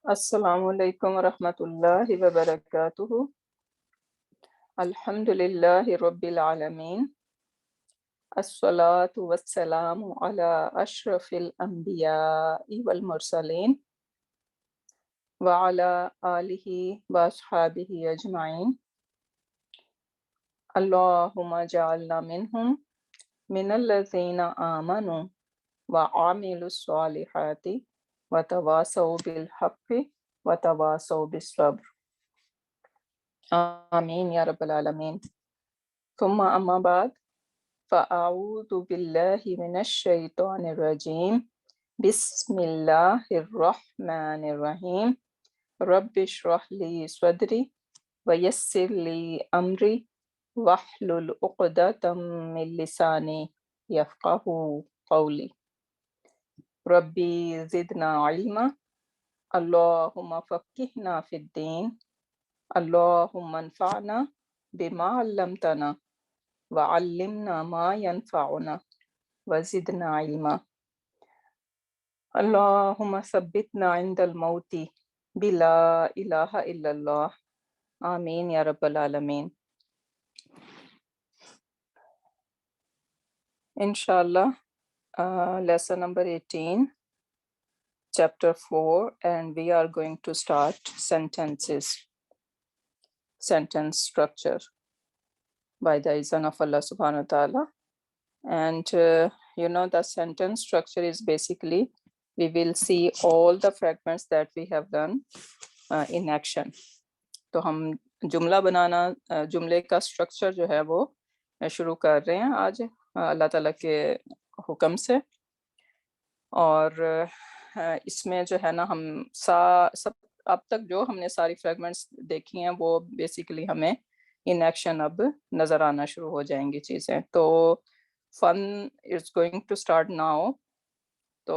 السلام علیکم ورحمۃ اللہ وبرکاتہ۔ الحمد للہ رب العالمین، الصلاۃ والسلام علی اشرف الانبیاء والمرسلین وعلی آلہ واصحابہ اجمعین۔ اللہم جعلنا منہم من الذین آمنوا وعملوا الصالحات وتواصوا بالحق وتواصوا بالصبر، آمین یا رب العالمین۔ ثم اما بعد، فاعوذ باللہ من الشیطان الرجیم، بسم اللہ الرحمن الرحیم۔ رب اشرح لی صدری ویسر لی امری واحلل عقدۃ من لسانی یفقہوا قولی۔ ربی زدنا علما، اللہم فقہنا فی الدین، اللہم انفعنا بما علمتنا وعلمنا ما ينفعنا وزدنا علما۔ اللہم ثبتنا عند الموت بلا الہ الا اللہ، آمین یا رب العالمین۔ انشاءاللہ lesson number 18 chapter 4 and we are going to start sentence structure by the izn of Allah subhanahu wa ta'ala. And the sentence structure is basically we will see all the fragments that we have done in action. تو ہم جملہ بنانا، جملے کا structure جو ہے وہ شروع کر رہے ہیں آج اللہ تعالیٰ کے حکم سے۔ اور اس میں جو ہے نا ہم سب اب تک جو ہم نے ساری فریگمنٹس دیکھی ہیں وہ بیسیکلی ہمیں ان ایکشن اب نظر آنا شروع ہو جائیں گی چیزیں۔ تو fun is going to start now. تو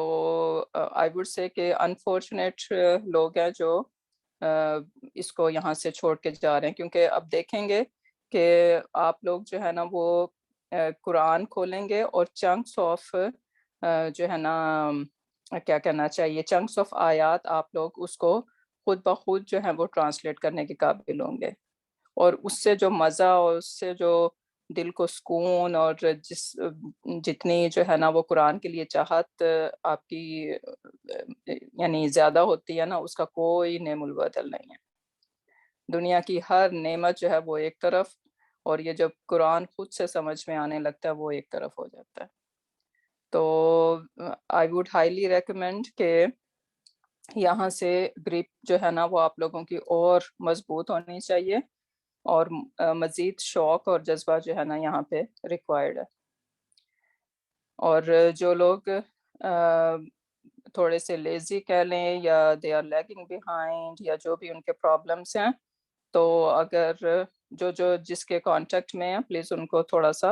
آئی وڈ سے کہ انفارچونیٹ لوگ ہیں جو اس کو یہاں سے چھوڑ کے جا رہے ہیں، کیونکہ اب دیکھیں گے کہ آپ لوگ جو ہے نا وہ قرآن کھولیں گے اور چنکس آف جو ہے نا کیا کہنا چاہیے چنکس آف آیات آپ لوگ اس کو خود بخود جو ہے وہ ٹرانسلیٹ کرنے کے قابل ہوں گے، اور اس سے جو مزہ اور اس سے جو دل کو سکون اور جتنی جو ہے نا وہ قرآن کے لیے چاہت آپ کی یعنی زیادہ ہوتی ہے نا، اس کا کوئی نعم البدل نہیں ہے۔ دنیا کی ہر نعمت جو ہے وہ ایک طرف، اور یہ جب قرآن خود سے سمجھ میں آنے لگتا ہے وہ ایک طرف ہو جاتا ہے۔ تو آئی ووڈ ہائیلی ریکمینڈ کہ یہاں سے گریپ جو ہے نا وہ آپ لوگوں کی اور مضبوط ہونی چاہیے، اور مزید شوق اور جذبہ جو ہے نا یہاں پہ ریکوائرڈ ہے۔ اور جو لوگ تھوڑے سے لیزی کہہ لیں یا دے آر لیگنگ بیہائنڈ یا جو بھی ان کے پرابلمس ہیں، تو اگر جس کے کانٹیکٹ میں ہیں پلیز ان کو تھوڑا سا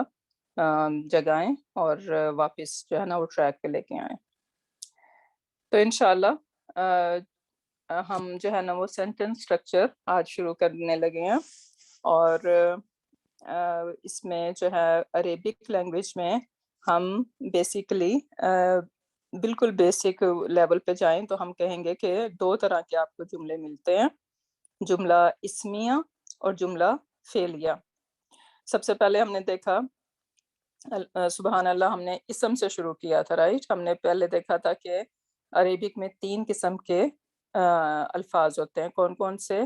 جگائیں اور واپس جو ہے نا وہ ٹریک پہ لے کے آئیں۔ تو انشاءاللہ ہم جو ہے نا وہ سینٹنس اسٹرکچر آج شروع کرنے لگے ہیں، اور اس میں جو ہے عربک لینگویج میں ہم بیسیکلی بالکل بیسک لیول پہ جائیں تو ہم کہیں گے کہ دو طرح کے آپ کو جملے ملتے ہیں، جملہ اسمیہ اور جملہ فعلیہ۔ سب سے پہلے ہم نے دیکھا سبحان اللہ ہم نے اسم سے شروع کیا تھا، رائٹ؟ ہم نے پہلے دیکھا تھا کہ عربک میں 3 قسم کے الفاظ ہوتے ہیں۔ کون کون سے؟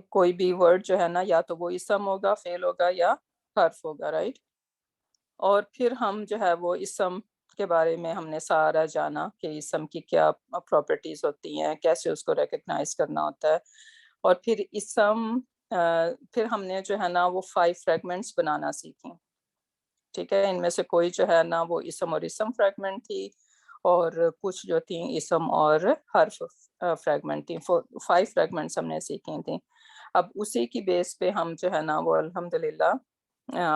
کوئی بھی ورڈ جو ہے نا یا تو وہ اسم ہوگا، فعل ہوگا یا حرف ہوگا، رائٹ؟ اور پھر ہم جو ہے وہ اسم کے بارے میں ہم نے سارا جانا کہ اسم کی کیا پراپرٹیز ہوتی ہیں، کیسے اس کو ریکگنائز کرنا ہوتا ہے۔ اور پھر پھر ہم نے جو ہے نا وہ 5 فریگمنٹس بنانا سیکھیں، ٹھیک ہے؟ ان میں سے کوئی جو ہے نا وہ اسم اور اسم فریگمنٹ تھی، اور کچھ جو تھیں اسم اور حرف فریگمنٹ تھیں۔ 5 فریگمنٹس ہم نے سیکھی تھیں۔ اب اسی کی بیس پہ ہم جو ہے نا وہ الحمدللہ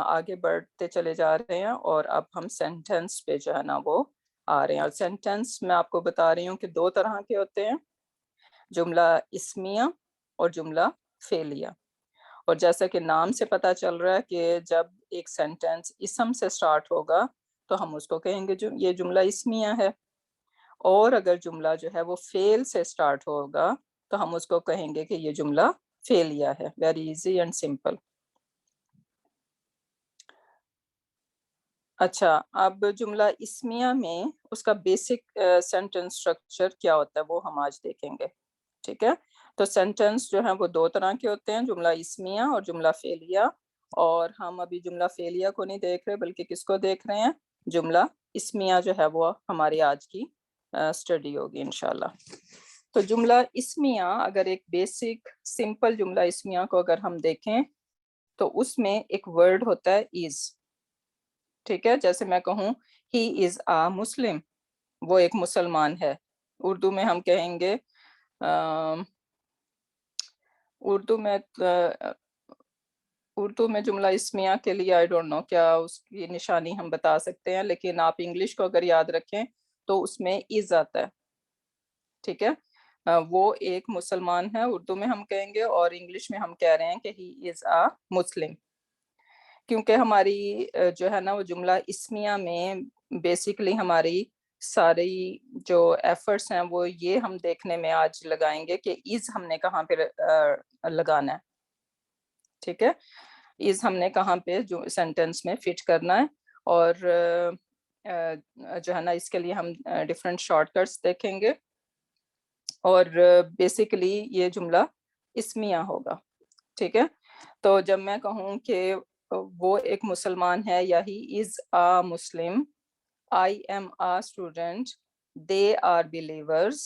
آگے بڑھتے چلے جا رہے ہیں، اور اب ہم سینٹنس پہ جو ہے نا وہ آ رہے ہیں۔ اور سینٹنس میں آپ کو بتا رہی ہوں کہ 2 طرح کے ہوتے ہیں، جملہ اسمیہ اور جملہ فعلیہ۔ اور جیسا کہ نام سے پتہ چل رہا ہے کہ جب ایک سینٹنس اسم سے سٹارٹ ہوگا تو ہم اس کو کہیں گے یہ جملہ اسمیہ ہے، اور اگر جملہ جو ہے وہ فیل سے اسٹارٹ ہوگا تو ہم اس کو کہیں گے کہ یہ جملہ فیلیا ہے. Very easy and simple. اچھا اب جملہ اسمیہ میں اس کا بیسک سینٹنس اسٹرکچر کیا ہوتا ہے وہ ہم آج دیکھیں گے. ٹھیک ہے. تو سینٹنس جو ہیں وہ دو طرح کے ہوتے ہیں, جملہ اسمیہ اور جملہ فعلیہ. اور ہم ابھی جملہ فعلیہ کو نہیں دیکھ رہے بلکہ کس کو دیکھ رہے ہیں, جملہ اسمیہ جو ہے وہ ہماری آج کی اسٹڈی ہوگی انشاءاللہ. تو جملہ اسمیہ اگر ایک بیسک سمپل جملہ اسمیہ کو اگر ہم دیکھیں تو اس میں ایک ورڈ ہوتا ہے از. ٹھیک ہے. جیسے میں کہوں ہی از آ مسلم, وہ ایک مسلمان ہے. اردو میں ہم کہیں گے اردو میں جملہ اسمیہ کے لیے آئی ڈونٹ نو کیا اس کی نشانی ہم بتا سکتے ہیں, لیکن آپ انگلش کو اگر یاد رکھیں تو اس میں از آتا ہے. ٹھیک ہے. وہ ایک مسلمان ہے اردو میں ہم کہیں گے, اور انگلش میں ہم کہہ رہے ہیں کہ ہی از آ مسلم. کیونکہ ہماری جو ہے نا وہ جملہ اسمیہ میں بیسیکلی ہماری ساری جو ایفرٹس ہیں وہ یہ ہم دیکھنے میں آج لگائیں گے کہ از ہم نے کہاں پہ لگانا ہے. ٹھیک ہے. از ہم نے کہاں پہ جو سینٹینس میں فٹ کرنا ہے, اور جو ہے نا اس کے لیے ہم ڈفرینٹ شارٹ کٹس دیکھیں گے, اور بیسیکلی یہ جملہ اسمیہ ہوگا. ٹھیک ہے. تو جب میں کہوں کہ وہ ایک مسلمان ہے یا he is a Muslim, I am a student, they are believers.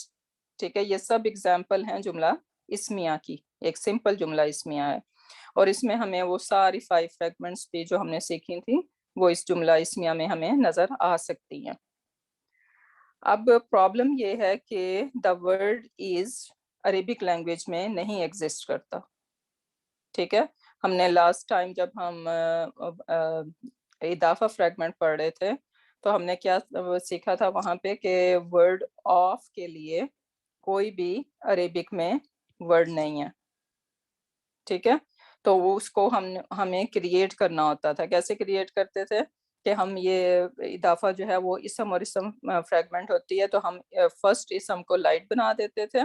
ٹھیک ہے. یہ سب ایگزامپل ہیں جملہ اسمیہ کی, ایک سمپل جملہ اسمیہ ہے. اور اس میں ہمیں وہ ساری 5 فریگمنٹس بھی جو ہم نے سیکھی تھی وہ اس جملہ اسمیہ میں ہمیں نظر آ سکتی ہیں. اب پرابلم یہ ہے کہ the word is Arabic language میں نہیں ایگزسٹ کرتا. ٹھیک ہے. ہم نے لاسٹ ٹائم جب ہم اضافہ فریگمنٹ پڑھ رہے تھے تو ہم نے کیا سیکھا تھا وہاں پہ کہ ورڈ آف کے لیے کوئی بھی عربک میں ورڈ نہیں ہے. ٹھیک ہے. تو وہ اس کو ہمیں کریٹ کرنا ہوتا تھا. کیسے کریٹ کرتے تھے کہ ہم یہ اضافہ جو ہے وہ اسم اور اسم فریگمنٹ ہوتی ہے, تو ہم فرسٹ اسم کو لائٹ بنا دیتے تھے,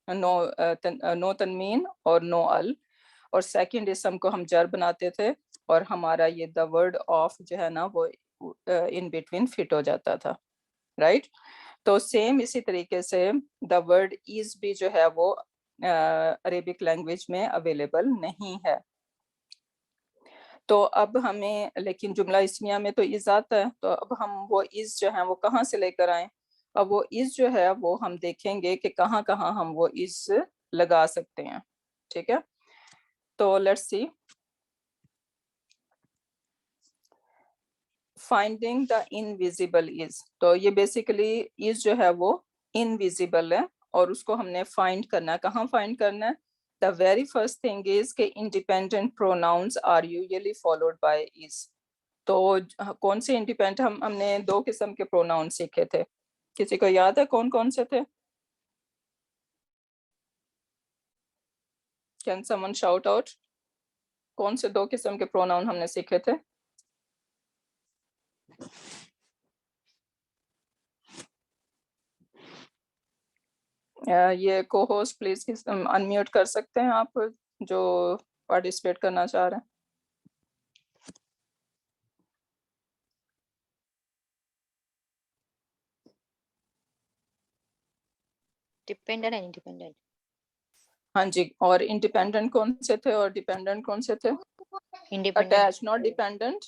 نو تنوین اور نو ال, اور سیکنڈ اسم کو ہم جر بناتے تھے, اور ہمارا یہ دا ورڈ آف جو ہے نا وہ ان بٹوین فٹ ہو جاتا تھا. رائٹ. تو سیم اسی طریقے سے دا ورڈ از بھی جو ہے وہ عربک لینگویج میں اویلیبل نہیں ہے. تو اب ہمیں لیکن جملہ اسمیہ میں تو از آتا ہے, تو اب ہم وہ از جو ہے وہ کہاں سے لے کر آئیں. اب وہ از جو ہے وہ ہم دیکھیں گے کہ کہاں کہاں ہم وہ از لگا سکتے ہیں. ٹھیک ہے. تو let's see. Finding the invisible is, تو یہ بیسیکلی از جو ہے وہ انویزیبل ہے, اور اس کو ہم نے فائنڈ کرنا ہے. کہاں فائنڈ کرنا ہے؟ The very first thing is کہ independent pronouns are usually followed by is. تو کون سے انڈیپینڈنٹ ہم نے 2 قسم کے پروناؤن سیکھے تھے, کسی کو یاد ہے کون کون سے تھے؟ Can some one shout out, کون سے 2 قسم کے پروناؤن ہم نے سیکھے تھے؟ یہ کو ہوسٹ پلیز انمیوٹ کر سکتے ہیں آپ جو پارٹیسپیٹ کرنا چاہ رہے ہیں. Dependent and independent. ہاں جی. اور انڈیپینڈنٹ کون سے تھے اور ڈیپینڈنٹ کون سے تھے؟ Attach, not dependent,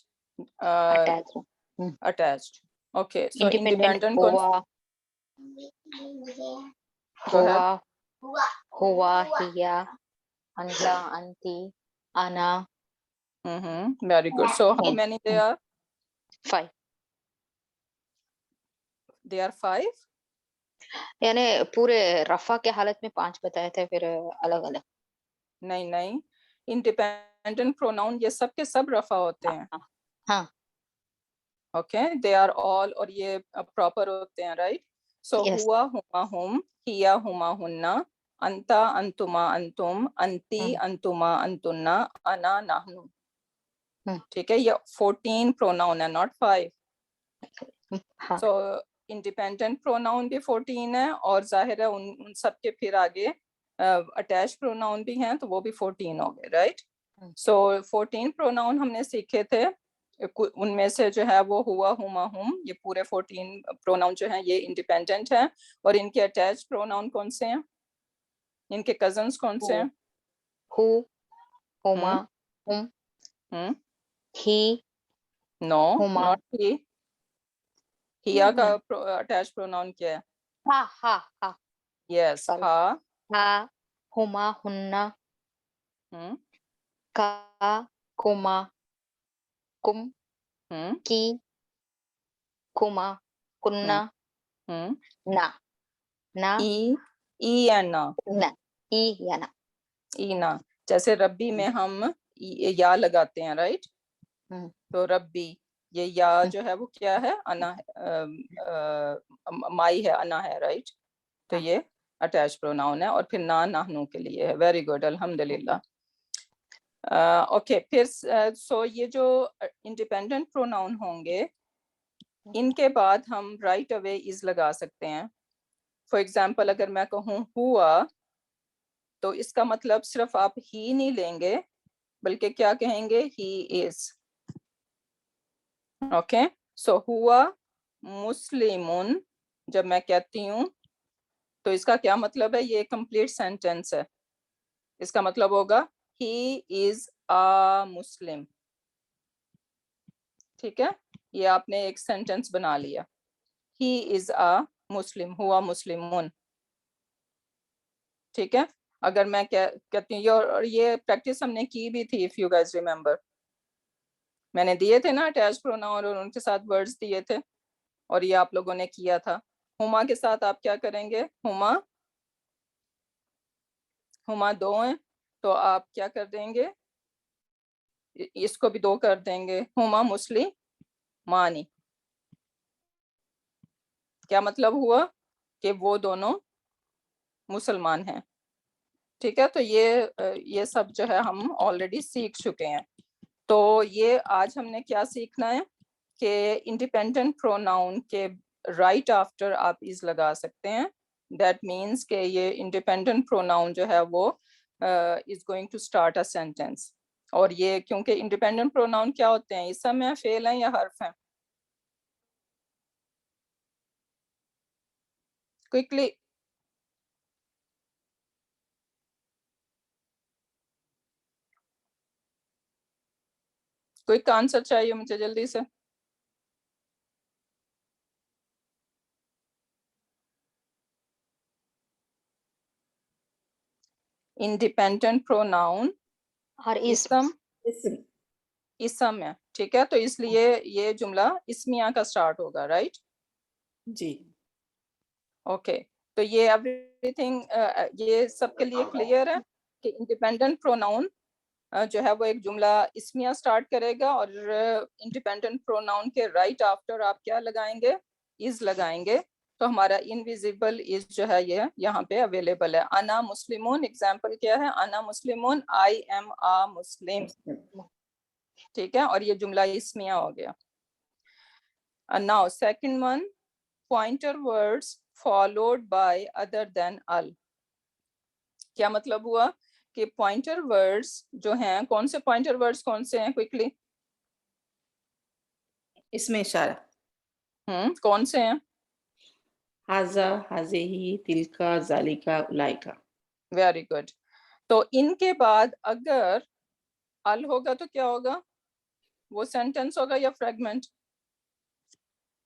attached. Okay. So independent کون ہوا, ہیا, انتا, انتی, انا. Very good. So how many they are? 5. They are 5. یعنی پورے رفع کے حالت میں 5 بتائے تھے, پھر الگ الگ. نہیں, انڈیپینڈنٹ پروناؤن یہ سب کے سب رفع ہوتے ہیں. ہاں. اوکے. دے آر آل, اور یہ پراپر ہوتے ہیں. رائٹ. سو ہوا, ہما, ہم, ہیا, ہما, ہننا, انتا, انتما, انتم, انتی, انتما, انتنا, انا, نحنو. ٹھیک ہے. یہ 14 پروناؤن ہے, ناٹ 5. سو انڈیپینڈنٹ پروناؤن بھی 14 ہے اور ظاہر ہے ان سب کے پھر آگے اٹیچ پروناؤن بھی ہیں تو وہ بھی 14 ہو گئے رائٹ. سو 14 پروناؤن ہم نے سیکھے تھے, ان میں سے جو ہے وہ ہوا, ہما, ہم, یہ پورے 14 پروناؤن جو ہیں یہ انڈیپینڈنٹ ہیں. اور ان کے اٹیچ پروناؤن کون سے ہیں, ان کے کزنس کون سے ہیں؟ who, huma, hum, he, no huma, not he. ہیا کا اٹیچ پروناؤن کیا ہے؟ ha, یس, sorry, ہا, ha, huma, hunna, ہم, ka, kuma, kum, ہم, ki, kuma, kunna, ہم, na, ای, ای یا نا, na, i یا na. ای نا. جیسے ربی میں ہم یا لگاتے ہیں رائٹ, تو ربی یہ یا جو ہے وہ کیا ہے, انا, مائی ہے, انا ہے رائٹ. تو یہ اٹیچ پروناؤن ہے. اور پھر نا نحنو کے لیے ہے. ویری گڈ, الحمدللہ. اوکے, پھر سو یہ جو انڈیپینڈنٹ پروناؤن ہوں گے ان کے بعد ہم رائٹ اوے از لگا سکتے ہیں. فار ایگزامپل اگر میں کہوں ہوا تو اس کا مطلب صرف آپ ہی نہیں لیں گے بلکہ کیا کہیں گے, ہی از. اوکے, سو ہوا مسلمون جب میں کہتی ہوں تو اس کا کیا مطلب ہے, یہ کمپلیٹ سینٹینس ہے. اس کا مطلب ہوگا ہی از آ مسلم. ٹھیک ہے, یہ آپ نے ایک سینٹینس بنا لیا, ہی از آ مسلم, ہوا مسلمون. ٹھیک ہے, اگر میں کہتی ہوں, اور یہ پریکٹس ہم نے کی بھی تھی, if you guys remember, میں نے دیے تھے نا اٹیچ پروناؤن اور ان کے ساتھ ورڈز دیے تھے, اور یہ آپ لوگوں نے کیا تھا. ہما کے ساتھ آپ کیا کریں گے, ہما, ہما دو ہیں تو آپ کیا کر دیں گے, اس کو بھی دو کر دیں گے, ہما مسلم مانی. کیا مطلب ہوا کہ وہ دونوں مسلمان ہیں. ٹھیک ہے, تو یہ سب جو ہے ہم آلریڈی سیکھ چکے ہیں. تو یہ آج ہم نے کیا سیکھنا ہے کہ انڈیپینڈنٹ پروناؤن کے رائٹ آفٹر آپ از لگا سکتے ہیں. دیٹ مینس کہ یہ انڈیپینڈنٹ پروناؤن جو ہے وہ is going to start a sentence. اور یہ کیونکہ انڈیپینڈنٹ پروناؤن کیا ہوتے ہیں, اسم ہیں, فعل ہیں یا حرف ہیں؟ کوئکلی, کوئی آنسر چاہیے مجھے جلدی سے. انڈیپینڈنٹ پروناؤن اور اسم, اسم ہے. ٹھیک ہے, تو اس لیے یہ جملہ اسمیہ کا سٹارٹ ہوگا رائٹ. جی اوکے, تو یہ ایوری تھنگ یہ سب کے لیے کلیئر ہے کہ انڈیپینڈنٹ پروناؤن جو ہے وہ ایک جملہ اسمیہ سٹارٹ کرے گا, اور انڈیپینڈنٹ پروناؤن کے رائٹ آفٹر آپ کیا لگائیں گے, از لگائیں گے. تو ہمارا انویزیبل از جو ہے یہ یہاں پہ اویلیبل ہے. انا مسلمون, ایگزامپل کیا ہے, انا مسلمون, آئی ایم آ مسلم. ٹھیک ہے, اور یہ جملہ اسمیہ ہو گیا. Now second one, pointer words followed by other than al. کیا مطلب ہوا کہ پوائنٹر ورڈز جو ہیں, کون سے پوائنٹر ورڈز کون سے ہیں, کوئکلی اس میں اشارہ, کون سے ہیں؟ ہاذا, ہذہ, تلکا, ذالکا, اولئکا. Very good. تو ان کے بعد اگر ال ہوگا تو کیا ہوگا, وہ سینٹینس ہوگا یا فریگمنٹ؟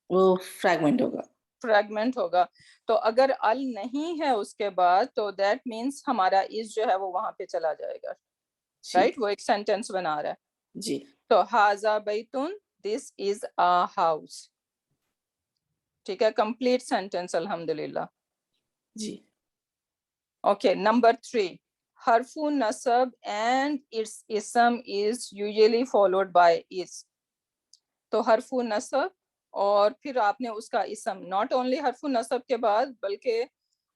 وہ فریگمنٹ ہوگا. فریگمنٹ ہوگا. تو اگر ال نہیں ہے اس کے بعد تو دیٹ مینس ہمارا از جو ہے وہ وہاں پہ چلا جائے گا رائٹ, وہ ایک سینٹینس بنا رہا ہے. جی تو ہاذا بیتن, دس از آ ہاؤس. ٹھیک ہے, کمپلیٹ سینٹینس الحمدللہ. جی اوکے, نمبر 3, حرف نصب and its ism is usually followed by is. تو حرف نصب اور پھر آپ نے اس کا اسم, ناٹ اونلی حرف نصب کے بعد بلکہ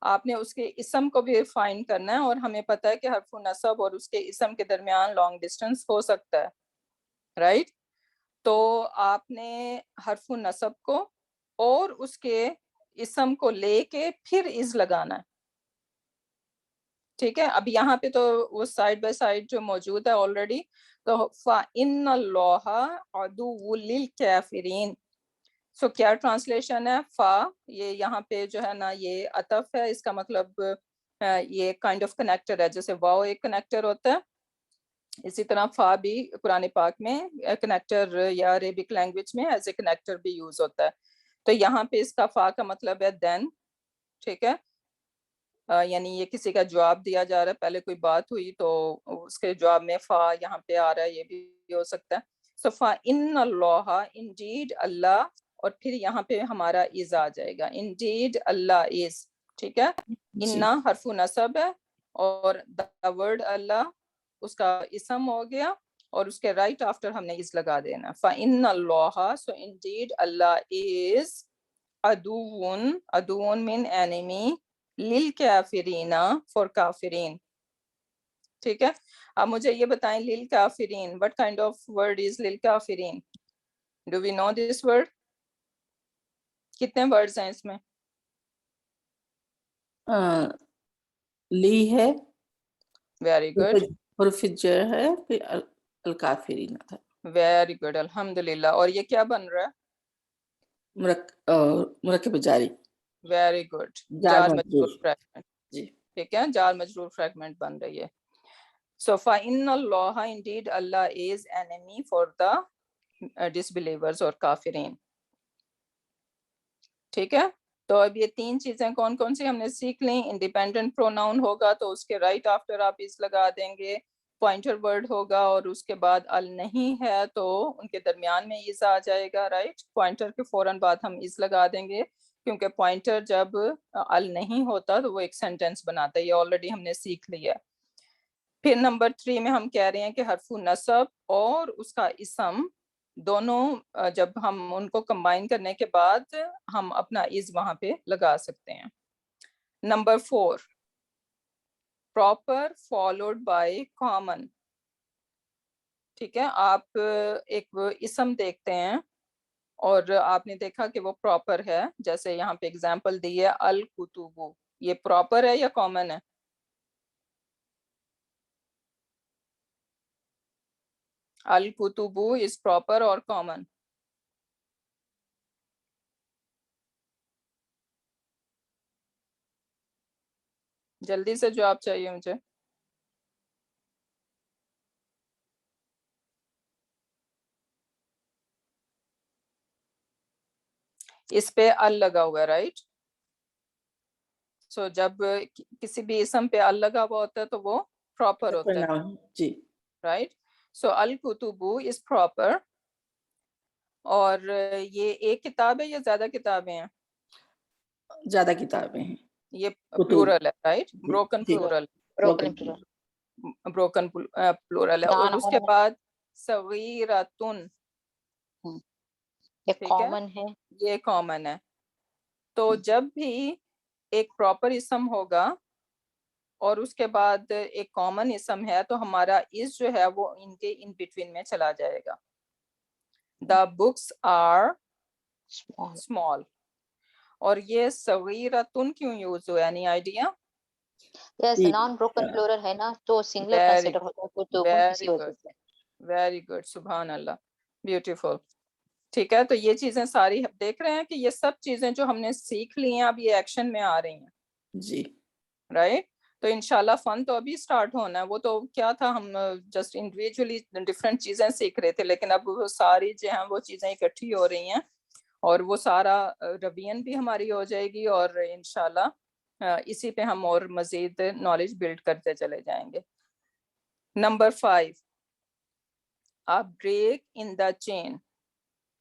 آپ نے اس کے اسم کو بھی فائنڈ کرنا ہے. اور ہمیں پتہ ہے کہ حرف نصب اور اس کے اسم کے درمیان لانگ ڈسٹینس ہو سکتا ہے رائٹ. تو آپ نے حرف نصب کو اور اس کے اسم کو لے کے پھر از لگانا ہے. ٹھیک ہے, اب یہاں پہ تو وہ سائڈ بائی سائڈ جو موجود ہے آلریڈی, تو فَإِنَّ اللَّهَ عَدُوٌّ لِلْكَافِرِينَ. سو کیا ٹرانسلیشن ہے؟ فا, یہ یہاں پہ جو ہے نا یہ عطف ہے, اس کا مطلب یہ کائنڈ آف کنیکٹر ہے, جیسے واو ایک کنیکٹر ہوتا ہے, اسی طرح فا بھی قرآن پاک میں کنیکٹر یا عربک لینگویج میں ایز اے کنیکٹر بھی یوز ہوتا ہے. تو یہاں پہ اس کا فا کا مطلب ہے دین. ٹھیک ہے, یعنی یہ کسی کا جواب دیا جا رہا ہے, پہلے کوئی بات ہوئی تو اس کے جواب میں فا یہاں پہ آ رہا ہے, یہ بھی ہو سکتا ہے. سو فَإِنَّ اللَّهَ انڈیڈ اللہ, اور پھر یہاں پہ ہمارا از آ جائے گا, انڈیڈ اللہ از. ٹھیک ہے, جی انا حرف نصب ہے, اور دا ورڈ اللہ اس کا اسم ہو گیا, اور اس کے رائٹ آفٹر ہم نے اس لگا دینا. فَإِنَّ اللَّهَ, سو انڈیڈ اللہ از عدوٌ, عدوٌ من enemy, للکافرین, فور کافرین. ٹھیک ہے, اب مجھے یہ بتائیں للکافرین, what kind of word is للکافرین؟ Do we know this word؟ کتنے words ہیں اس میں؟ لی ہے, Very good, حرف جر ہے, پھر الکافرین تھا. very good, الحمدللہ. اور یہ کیا بن رہا ہے؟ مرکب جاری, Very good, جار جار مجرور. مجرور فریگمنٹ. جی ٹھیک ہے, جار مجرور فریگمنٹ بن رہی ہے. So فَإِنَّ اللَّهَ, indeed Allah is enemy for the disbelievers اور کافرین. ٹھیک ہے, تو اب یہ تین چیزیں کون کون سی ہم نے سیکھ لیں. انڈیپینڈنٹ پروناؤن ہوگا تو اس کے رائٹ آفٹر آپ اس لگا دیں گے, پوائنٹر ورڈ ہوگا اور اس کے بعد ال نہیں ہے تو ان کے درمیان میں از آ جائے گا. رائٹ, پوائنٹر کے فوراً بعد ہم از لگا دیں گے, کیونکہ پوائنٹر جب ال نہیں ہوتا تو وہ ایک سینٹینس بناتا ہے. یہ آلریڈی ہم نے سیکھ لیا. پھر نمبر 3 میں ہم کہہ رہے ہیں کہ حرف نصب اور اس کا اسم دونوں جب ہم ان کو کمبائن کرنے کے بعد ہم اپنا از وہاں پہ لگا سکتے ہیں. Number 4, proper followed by common. ٹھیک ہے, آپ ایک اسم دیکھتے ہیں اور آپ نے دیکھا کہ وہ پراپر ہے, جیسے یہاں پہ اگزامپل دی ہے الکتب, یہ پراپر ہے یا کامن ہے؟ الکتب از پراپر اور کامن؟ جلدی سے جواب چاہیے مجھے. اس پہ ال لگا ہوا ہے, رائٹ. سو جب کسی بھی اسم پہ ال لگا ہوا ہوتا ہے تو وہ پراپر ہوتا ہے, جی رائٹ. So الکتب is proper. اور یہ ایک کتاب ہے یا زیادہ کتابیں ہیں؟ زیادہ کتابیں ہیں. یہ کتب. پلورل ہے, رائٹ, جی بروکن جی plural, broken plural. Broken plural ہے. اور نان اس کے بعد صغیرتن, یہ ٹھیک ہے, common ہے. یہ کامن ہے. تو جب بھی ایک پراپر اسم ہوگا اور اس کے بعد ایک کامن اسم ہے تو ہمارا اس جو ہے وہ ان کے ان بٹوین میں چلا جائے گا. The books are small. Small. اور یہ صغیرتن کیوں یوز ہوا, اینی آئیڈیا؟ Yes, جی non broken plural ہے نا, تو singular ویری consider ہوتا ہے کتب, ویری اسی وجہ گڈ, سے. ویری گڈ, سبحان اللہ, بیوٹیفل. ٹھیک ہے, تو یہ چیزیں ساری دیکھ رہے ہیں کہ یہ سب چیزیں جو ہم نے سیکھ لی ہیں اب یہ ایکشن میں آ رہی ہیں, جی رائٹ. تو انشاءاللہ فن تو ابھی سٹارٹ ہونا ہے. وہ تو کیا تھا, ہم جسٹ انڈیویجولی ڈفرینٹ چیزیں سیکھ رہے تھے, لیکن اب وہ ساری جو ہیں وہ چیزیں اکٹھی ہو رہی ہیں اور وہ سارا ریویژن بھی ہماری ہو جائے گی, اور انشاءاللہ اسی پہ ہم اور مزید نالج بلڈ کرتے چلے جائیں گے. نمبر 5, آپ بریک ان دا چین.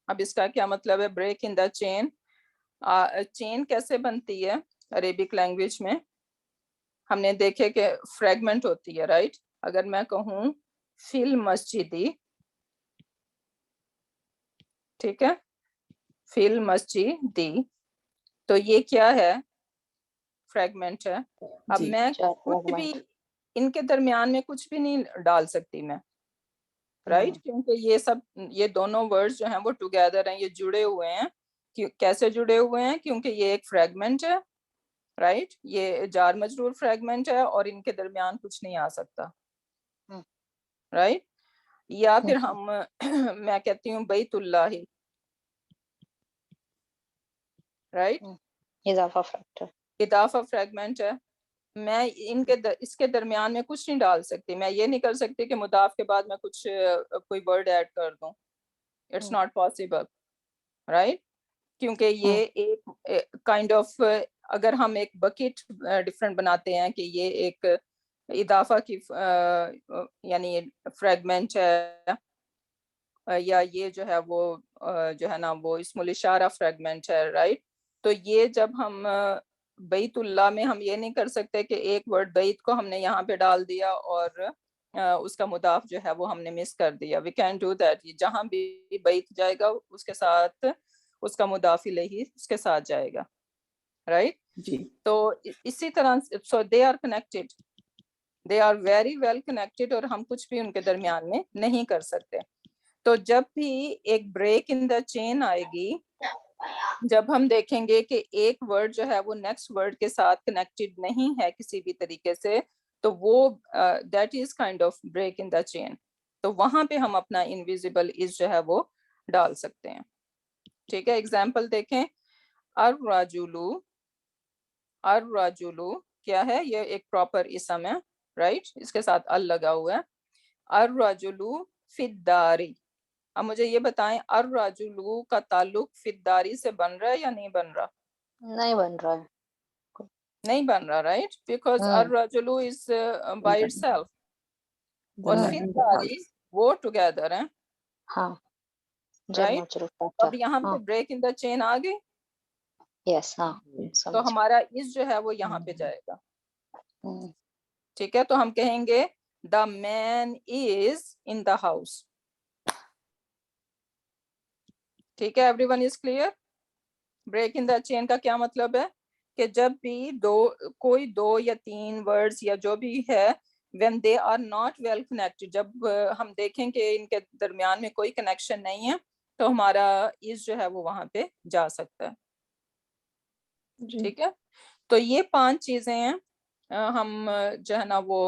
اب اس کا کیا مطلب ہے بریک ان دا چین؟ چین کیسے بنتی ہے عربک لینگویج میں؟ ہم نے دیکھے کہ فریگمنٹ ہوتی ہے, رائٹ. اگر میں کہوں فی المسجدی, ٹھیک ہے, فی المسجدی, تو یہ کیا ہے؟ فریگمنٹ ہے. اب جی میں اچھا, کچھ بھی fragment. ان کے درمیان میں کچھ بھی نہیں ڈال سکتی میں, رائٹ, کیونکہ یہ سب یہ دونوں ورڈز جو ہیں وہ ٹوگیدر ہیں, یہ جڑے ہوئے ہیں. کیسے جڑے ہوئے ہیں؟ کیونکہ یہ ایک فریگمنٹ ہے، رائٹ، یہ جار مجرور فریگمنٹ ہے اور ان کے درمیان کچھ نہیں آ سکتا، رائٹ. یا پھر ہم میں کہتی ہوں بیت اللہ، رائٹ، اضافہ فیکٹر، اضافہ فریگمنٹ ہے. میں اس کے درمیان میں کچھ نہیں ڈال سکتی. میں یہ نہیں کر سکتی کہ مضاف کے بعد میں کچھ کوئی ورڈ ایڈ کر دوں. It's not possible, right. کیونکہ یہ ایک کائنڈ آف، اگر ہم ایک بکیٹ ڈفرنٹ بناتے ہیں کہ یہ ایک اضافہ کی یعنی فریگمنٹ ہے، یا یہ جو ہے وہ جو ہے نا وہ اسم الاشارہ فریگمنٹ ہے، رائٹ. تو یہ جب ہم بیت اللہ میں ہم یہ نہیں کر سکتے کہ ایک ورڈ بیت کو ہم نے یہاں پہ ڈال دیا اور اس کا مضاف جو ہے وہ ہم نے مس کر دیا. We can do that. جہاں بھی بیت جائے گا اس کے ساتھ اس کا مضاف الیہ اس کے ساتھ جائے گا، رائٹ. جی تو اسی طرح so they are connected, they are very well connected, اور ہم کچھ بھی ان کے درمیان میں نہیں کر سکتے. تو جب بھی ایک بریک ان دا چین آئے گی، جب ہم دیکھیں گے کہ ایک ورڈ جو ہے وہ نیکسٹ ورڈ کے ساتھ کنیکٹڈ نہیں ہے کسی بھی طریقے سے، تو وہ that is kind of break in the chain. تو وہاں پہ ہم اپنا انویزیبل از جو ہے وہ ڈال سکتے ہیں. ٹھیک ہے، اگزامپل دیکھیں. الرجلو، الرجلو کیا ہے؟ یہ ایک پراپر اسم ہے، رائٹ، اس کے ساتھ ال لگا ہوا ہے. الرجلو فی الداری. اب مجھے یہ بتائیں الرجلو کا تعلق فی الداری سے بن رہا ہے یا نہیں بن رہا؟ نہیں بن رہا ہے. نہیں بن رہا، رائٹ، بیکاز الرجلو از بائی اٹ سیلف، اور فی الداری وہ ٹوگیدر ہیں، ہاں، جب رائٹ. مجرور اب فیکٹر. یہاں پہ بریک ان دا چین آ گئی، یس، ہاں تو سمجھ. ہمارا اس جو ہے وہ یہاں پہ جائے گا. ٹھیک ہے، تو ہم کہیں گے دا مین از ان دا ہاؤس. ٹھیک ہے، everyone is clear. Break in the chain کا کیا مطلب ہے؟ کہ جب بھی کوئی دو یا تین ورڈز یا جو بھی ہے، when they are not well connected، جب ہم دیکھیں کہ ان کے درمیان میں کوئی کنیکشن نہیں ہے، تو ہمارا اس جو ہے وہ وہاں پہ جا سکتا ہے. ٹھیک ہے، تو یہ 5 چیزیں ہیں ہم جو ہے نا وہ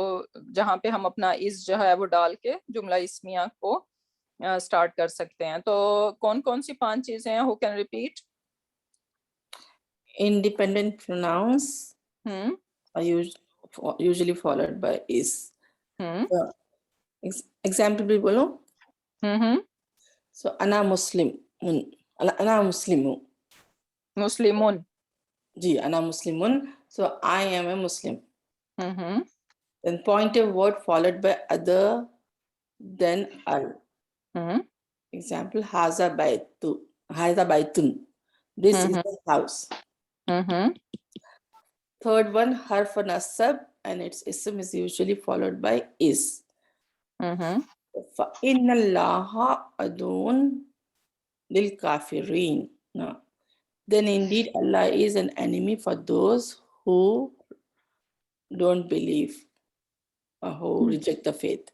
جہاں پہ ہم اپنا اس جو ہے وہ ڈال کے جملہ اسمیہ کو سٹارٹ کر سکتے ہیں. تو کون کون سی 5 چیزیں ہیں؟ who can repeat؟ Independent pronouns are usually followed by is. So, example بھی بولو. So ana muslim، ana muslimu. مسلمون. جی ana muslimun. So I am a Muslim. Then pointer word followed by other than al. Example, haza baitu, haza baitun. This is the house. Third one, harf nasab, and its ism is usually followed by is. فَإِنَّ اللَّهَ عَدُوٌّ لِلْكَافِرِينَ. No. Then indeed Allah is an enemy for those who don't believe or who reject the faith.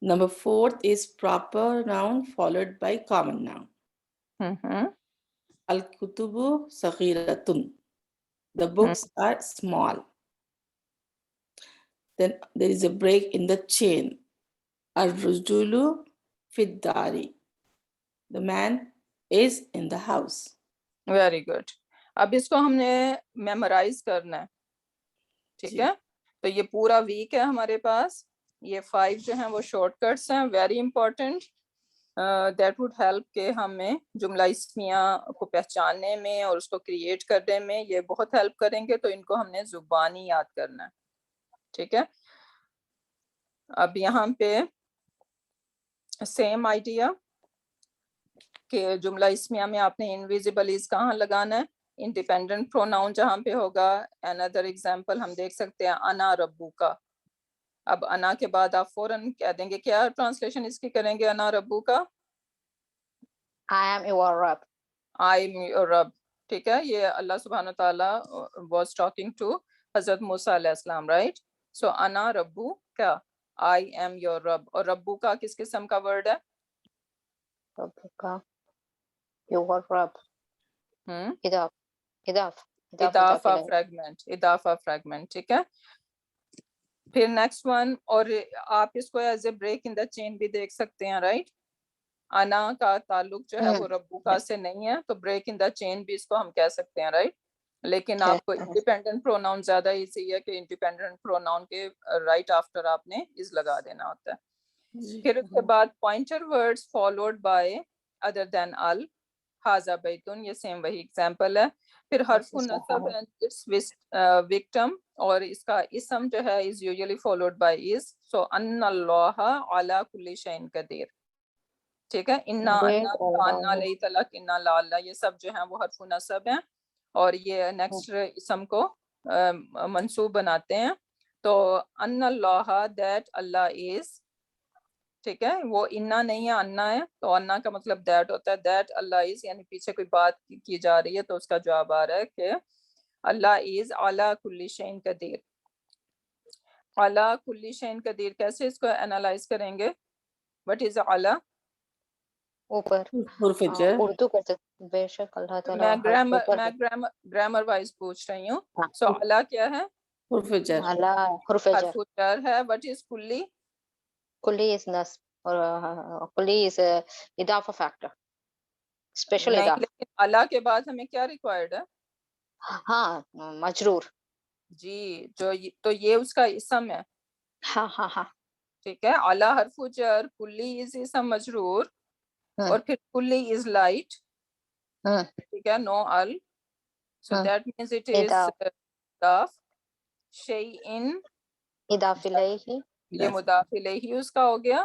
Number 4 is proper noun followed by common noun. Al-kutubu saghiratun. The books are small. Then there is a break in the chain. Al-rujulu fid-dari. The man is in the house. Very good. اب اس کو ہم نے memorise کرنا ہے. ٹھیک ہے، تو یہ پورا ویک ہے ہمارے پاس. یہ 5 جو ہیں وہ شارٹ کٹس ہیں، very important. That would help کہ ہمیں جملہ اسمیہ کو پہچاننے میں اور اس کو کریٹ کرنے میں یہ بہت ہیلپ کریں گے. تو ان کو ہم نے زبانی یاد کرنا ہے. ٹھیک ہے، اب یہاں پہ سیم آئیڈیا کہ جملہ اسمیہ میں آپ نے انویزیبل از کہاں لگانا ہے؟ انڈیپینڈنٹ پروناؤن جہاں پہ ہوگا. another example ہم دیکھ سکتے ہیں انا ربو کا. اب انا کے بعد آپ فوراً کہہ دیں گے، کیا ٹرانسلیشن اس کی کریں گے انا ربو کا؟ I am your Rabb. I am your Rabb. ٹھیک ہے، یہ اللہ سبحانہ تعالیٰ was talking to حضرت موسیٰ علیہ السلام، رائٹ. سو انا ربو کیا؟ I am your Rabb. اور ربو کا کس قسم کا ورڈ ہے؟ رب کا your Rabb. اضافہ فریگمنٹ. ٹھیک ہے. پھر نیکسٹ ون, اور آپ اس کو as a break in the چین بھی دیکھ سکتے ہیں, رائٹ. انا کا تعلق جو ہے وہ ربو کا سے نہیں ہے, تو بریک ان دا چین بھی اس کو ہم کہہ سکتے ہیں, رائٹ. لیکن آپ کو انڈیپینڈنٹ پروناؤن زیادہ ایزی ہے کہ انڈیپینڈنٹ پروناؤن کے رائٹ آفٹر آپ نے از لگا دینا ہوتا ہے. پھر اس کے بعد pointer words followed by other than ال, حاذا بیتن, یہ سیم وہی ایگزامپل ہے. پھر حرف نصب اینڈ اٹس وکٹم, اور اس کا اسم جو ہے از یوزلی فالوڈ بائی از, سو ان اللہ علی کل شیء قدیر. ٹھیک ہے. انا انا انا لیت لک, انا لا اللہ, یہ سب جو ہیں وہ حرف نصب ہیں, اور یہ نیکسٹ اسم کو منصوب بناتے ہیں. تو ان اللہ, دیٹ اللہ از, ٹھیک ہے. وہ انا نہیں ہے, انا ہے, تو انا کا مطلب دیٹ ہوتا ہے. دیٹ اللہ از یعنی پیچھے کوئی بات کی جا رہی ہے, تو اس کا جواب آ رہا ہے کہ اللہ از علی کل شیء قدیر. علی کل شیء قدیر کیسے اس کو انالائز کریں گے؟ وٹ از علی؟ اوپر. اردو کرتے بے شک اللہ تعالیٰ میں گرامر وائز پوچھ رہی ہوں. سو علی کیا ہے؟ حرف جر ہے. وٹ از کلی؟ کلی از نصب, اور کلی از اضافہ فیکٹر, اسپیشل نہیں, اضافہ. لیکن علی کے بعد ہمیں کیا ریکوائرڈ ہے؟ ہاں مجرور. جی, تو یہ اس کا اسم ہے. ہاں ہاں ہاں ٹھیک ہے. علی حرف جر, کلی از اسم مجرور, اور پھر کلی از لائٹ. ٹھیک ہے. نو ال, so that means it is مضاف. شیئن اضاف الیہ, یہ مضاف الیہ اس کا ہو گیا.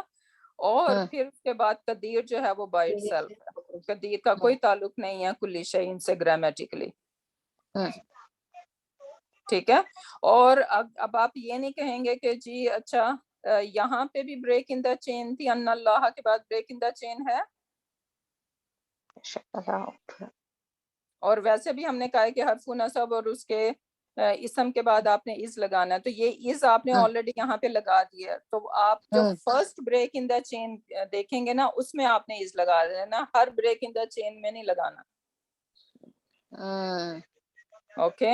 اور پھر اس کے بعد قدیر جو ہے وہ بائی اٹ سیلف ہے. قدیر کا کوئی تعلق نہیں ہے کلی شیئن سے گرامیٹیکلی. ٹھیک ہے. اور اب آپ یہ نہیں کہیں گے کہ جی اچھا یہاں پہ بھی بریک ان دا چین تھی, ان اللہ کے بعد بریک ان دا چین ہے, اور ویسے بھی ہم نے کہا ہے کہ حرف نصب اور اس کے اسم کے بعد آپ نے از لگانا ہے, تو یہ از آپ نے آلریڈی یہاں پہ لگا دیا. تو آپ جو فرسٹ بریک ان دا چین دیکھیں گے نا, اس میں آپ نے از لگا دینا, ہر بریک ان دا چین میں نہیں لگانا. اوکے.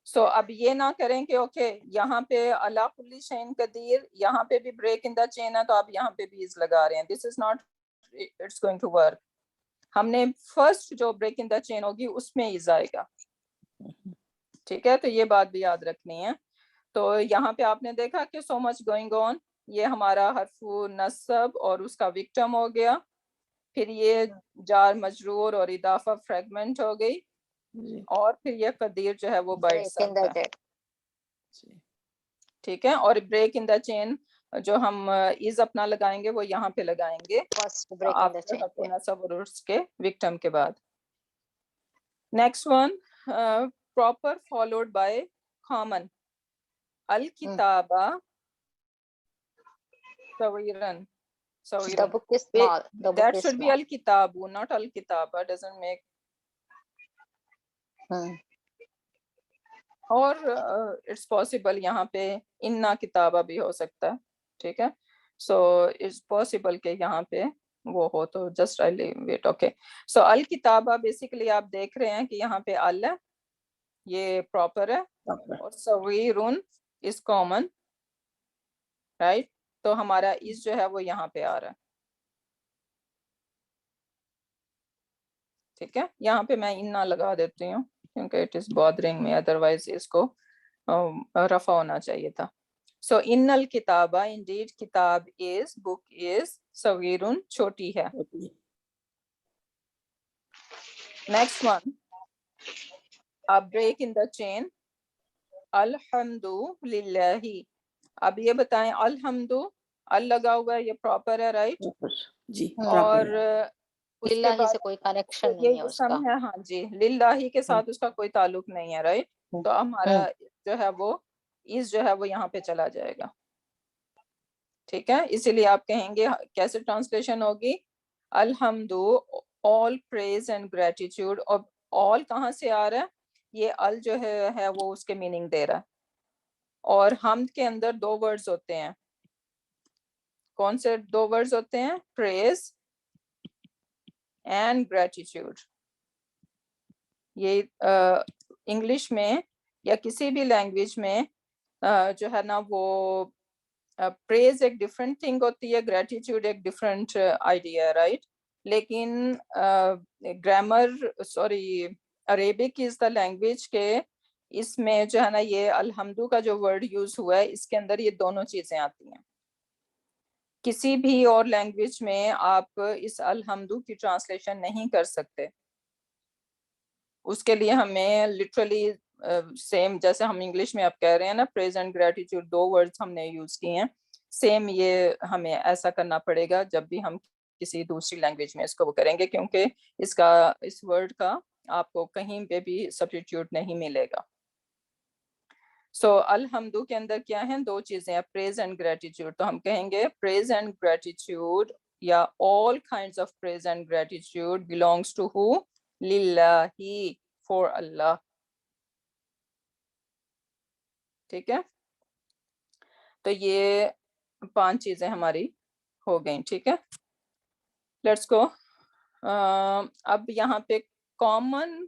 سو اب یہ نہ کریں کہ اوکے یہاں پہ علی کل شیء قدیر, یہاں پہ بھی بریک ان دا چین ہے, تو آپ یہاں پہ بھی از لگا رہے ہیں. This is not it's going to work. ہم نے فرسٹ جو بریک ان دا چین ہوگی اس میں از آئے گا. ٹھیک ہے. تو یہ بات بھی یاد رکھنی ہے. تو یہاں پہ آپ نے دیکھا کہ سو مچ گوئنگ آن, یہ ہمارا حرف نصب اور اس کا وکٹم ہو گیا. پھر یہ جار مجرور اور اضافہ فریگمنٹ ہو گئی, اور پھر یہ قدیر جو ہے وہ بائی سیلف ہے. ٹھیک ہے. اور بریک ان دا چین جو ہم از اپنا لگائیں گے وہ یہاں پہ لگائیں گے آپ نصب اور اس کے وکٹم کے بعد. Next one, proper followed by common. الکتابہ صغیرن. The book is small. The book That is should be small. al-kitabu, not al-kitaba. Doesn't make. اور اٹس پاسبل یہاں پہ انا کتابہ بھی ہو سکتا ہے. ٹھیک ہے. سو اٹس پاسبل کہ یہاں پہ وہ ہو, تو just I leave it. Okay. So الکتابہ بیسیکلی آپ دیکھ رہے ہیں کہ یہاں پہ ال ہے, یہ پراپر ہے, اور صغیرن از کامن, رائٹ. تو ہمارا اس جو ہے وہ یہاں پہ آ رہا ہے. ٹھیک ہے. یہاں پہ میں انا لگا دیتی ہوں کیونکہ it is bothering me, otherwise اس کو رفع ہونا چاہیے تھا. سو ان الکتابہ, انڈیڈ کتاب از, بک از, صغیرن چھوٹی ہے. Next one, break in the چین. الحمد للہ. اب یہ بتائیں الحمد, ال لگا ہوا ہے, یہ پراپر ہے, رائٹ. جی. اور اس کے للہ بعد سے کوئی کنیکشن نہیں یہ ہے اس اسم کا. ہے, ہاں جی, للہ کے ساتھ اس کا کوئی تعلق نہیں ہے, رائٹ. تو ہمارا جو ہے وہ اس جو ہے وہ یہاں پہ چلا جائے گا. ٹھیک ہے. اسی لیے آپ کہیں گے کیسے ٹرانسلیشن ہوگی, الحمد all praise and gratitude. اور all کہاں سے آ رہا ہے, یہ ال جو ہے وہ اس کے میننگ دے رہا ہے. اور حمد کے اندر دو ورڈز ہوتے ہیں. کون سے دو ورڈز ہوتے ہیں؟ praise and gratitude. یہ انگلش میں یا کسی بھی لینگویج میں جو ہے نا وہ پریز ایک ڈفرینٹ تھنگ ہوتی ہے, گریٹیٹیوڈ ایک ڈفرینٹ آئیڈیا ہے, رائٹ. لیکن عربک از دا لینگویج کے اس میں جو ہے نا یہ الحمدو کا جو ورڈ یوز ہوا ہے اس کے اندر یہ دونوں چیزیں آتی ہیں. کسی بھی اور لینگویج میں آپ اس الحمدو کی ٹرانسلیشن نہیں کر سکتے. اس کے لیے ہمیں لٹرلی سیم جیسے ہم انگلش میں آپ کہہ رہے ہیں نا پریز اینڈ گریٹیٹیوڈ, 2 ورڈز ہم نے یوز کیے ہیں, سیم یہ ہمیں ایسا کرنا پڑے گا جب بھی ہم کسی دوسری لینگویج میں اس کو وہ کریں گے, کیونکہ اس ورڈ کا آپ کو کہیں پہ بھی سبسٹیٹیوٹ نہیں ملے گا. سو الحمدو کے اندر کیا ہیں, 2 چیزیں ہیں, پریز اینڈ گریٹیٹیوڈ. تو ہم کہیں گے پریز اینڈ گریٹیٹیوڈ یا all kinds of praise and gratitude belongs to who? Lillahi, for Allah. ٹھیک ہے, تو یہ 5 چیزیں ہماری ہو گئیں. ٹھیک ہے, لیٹس گو. اب یہاں پہ common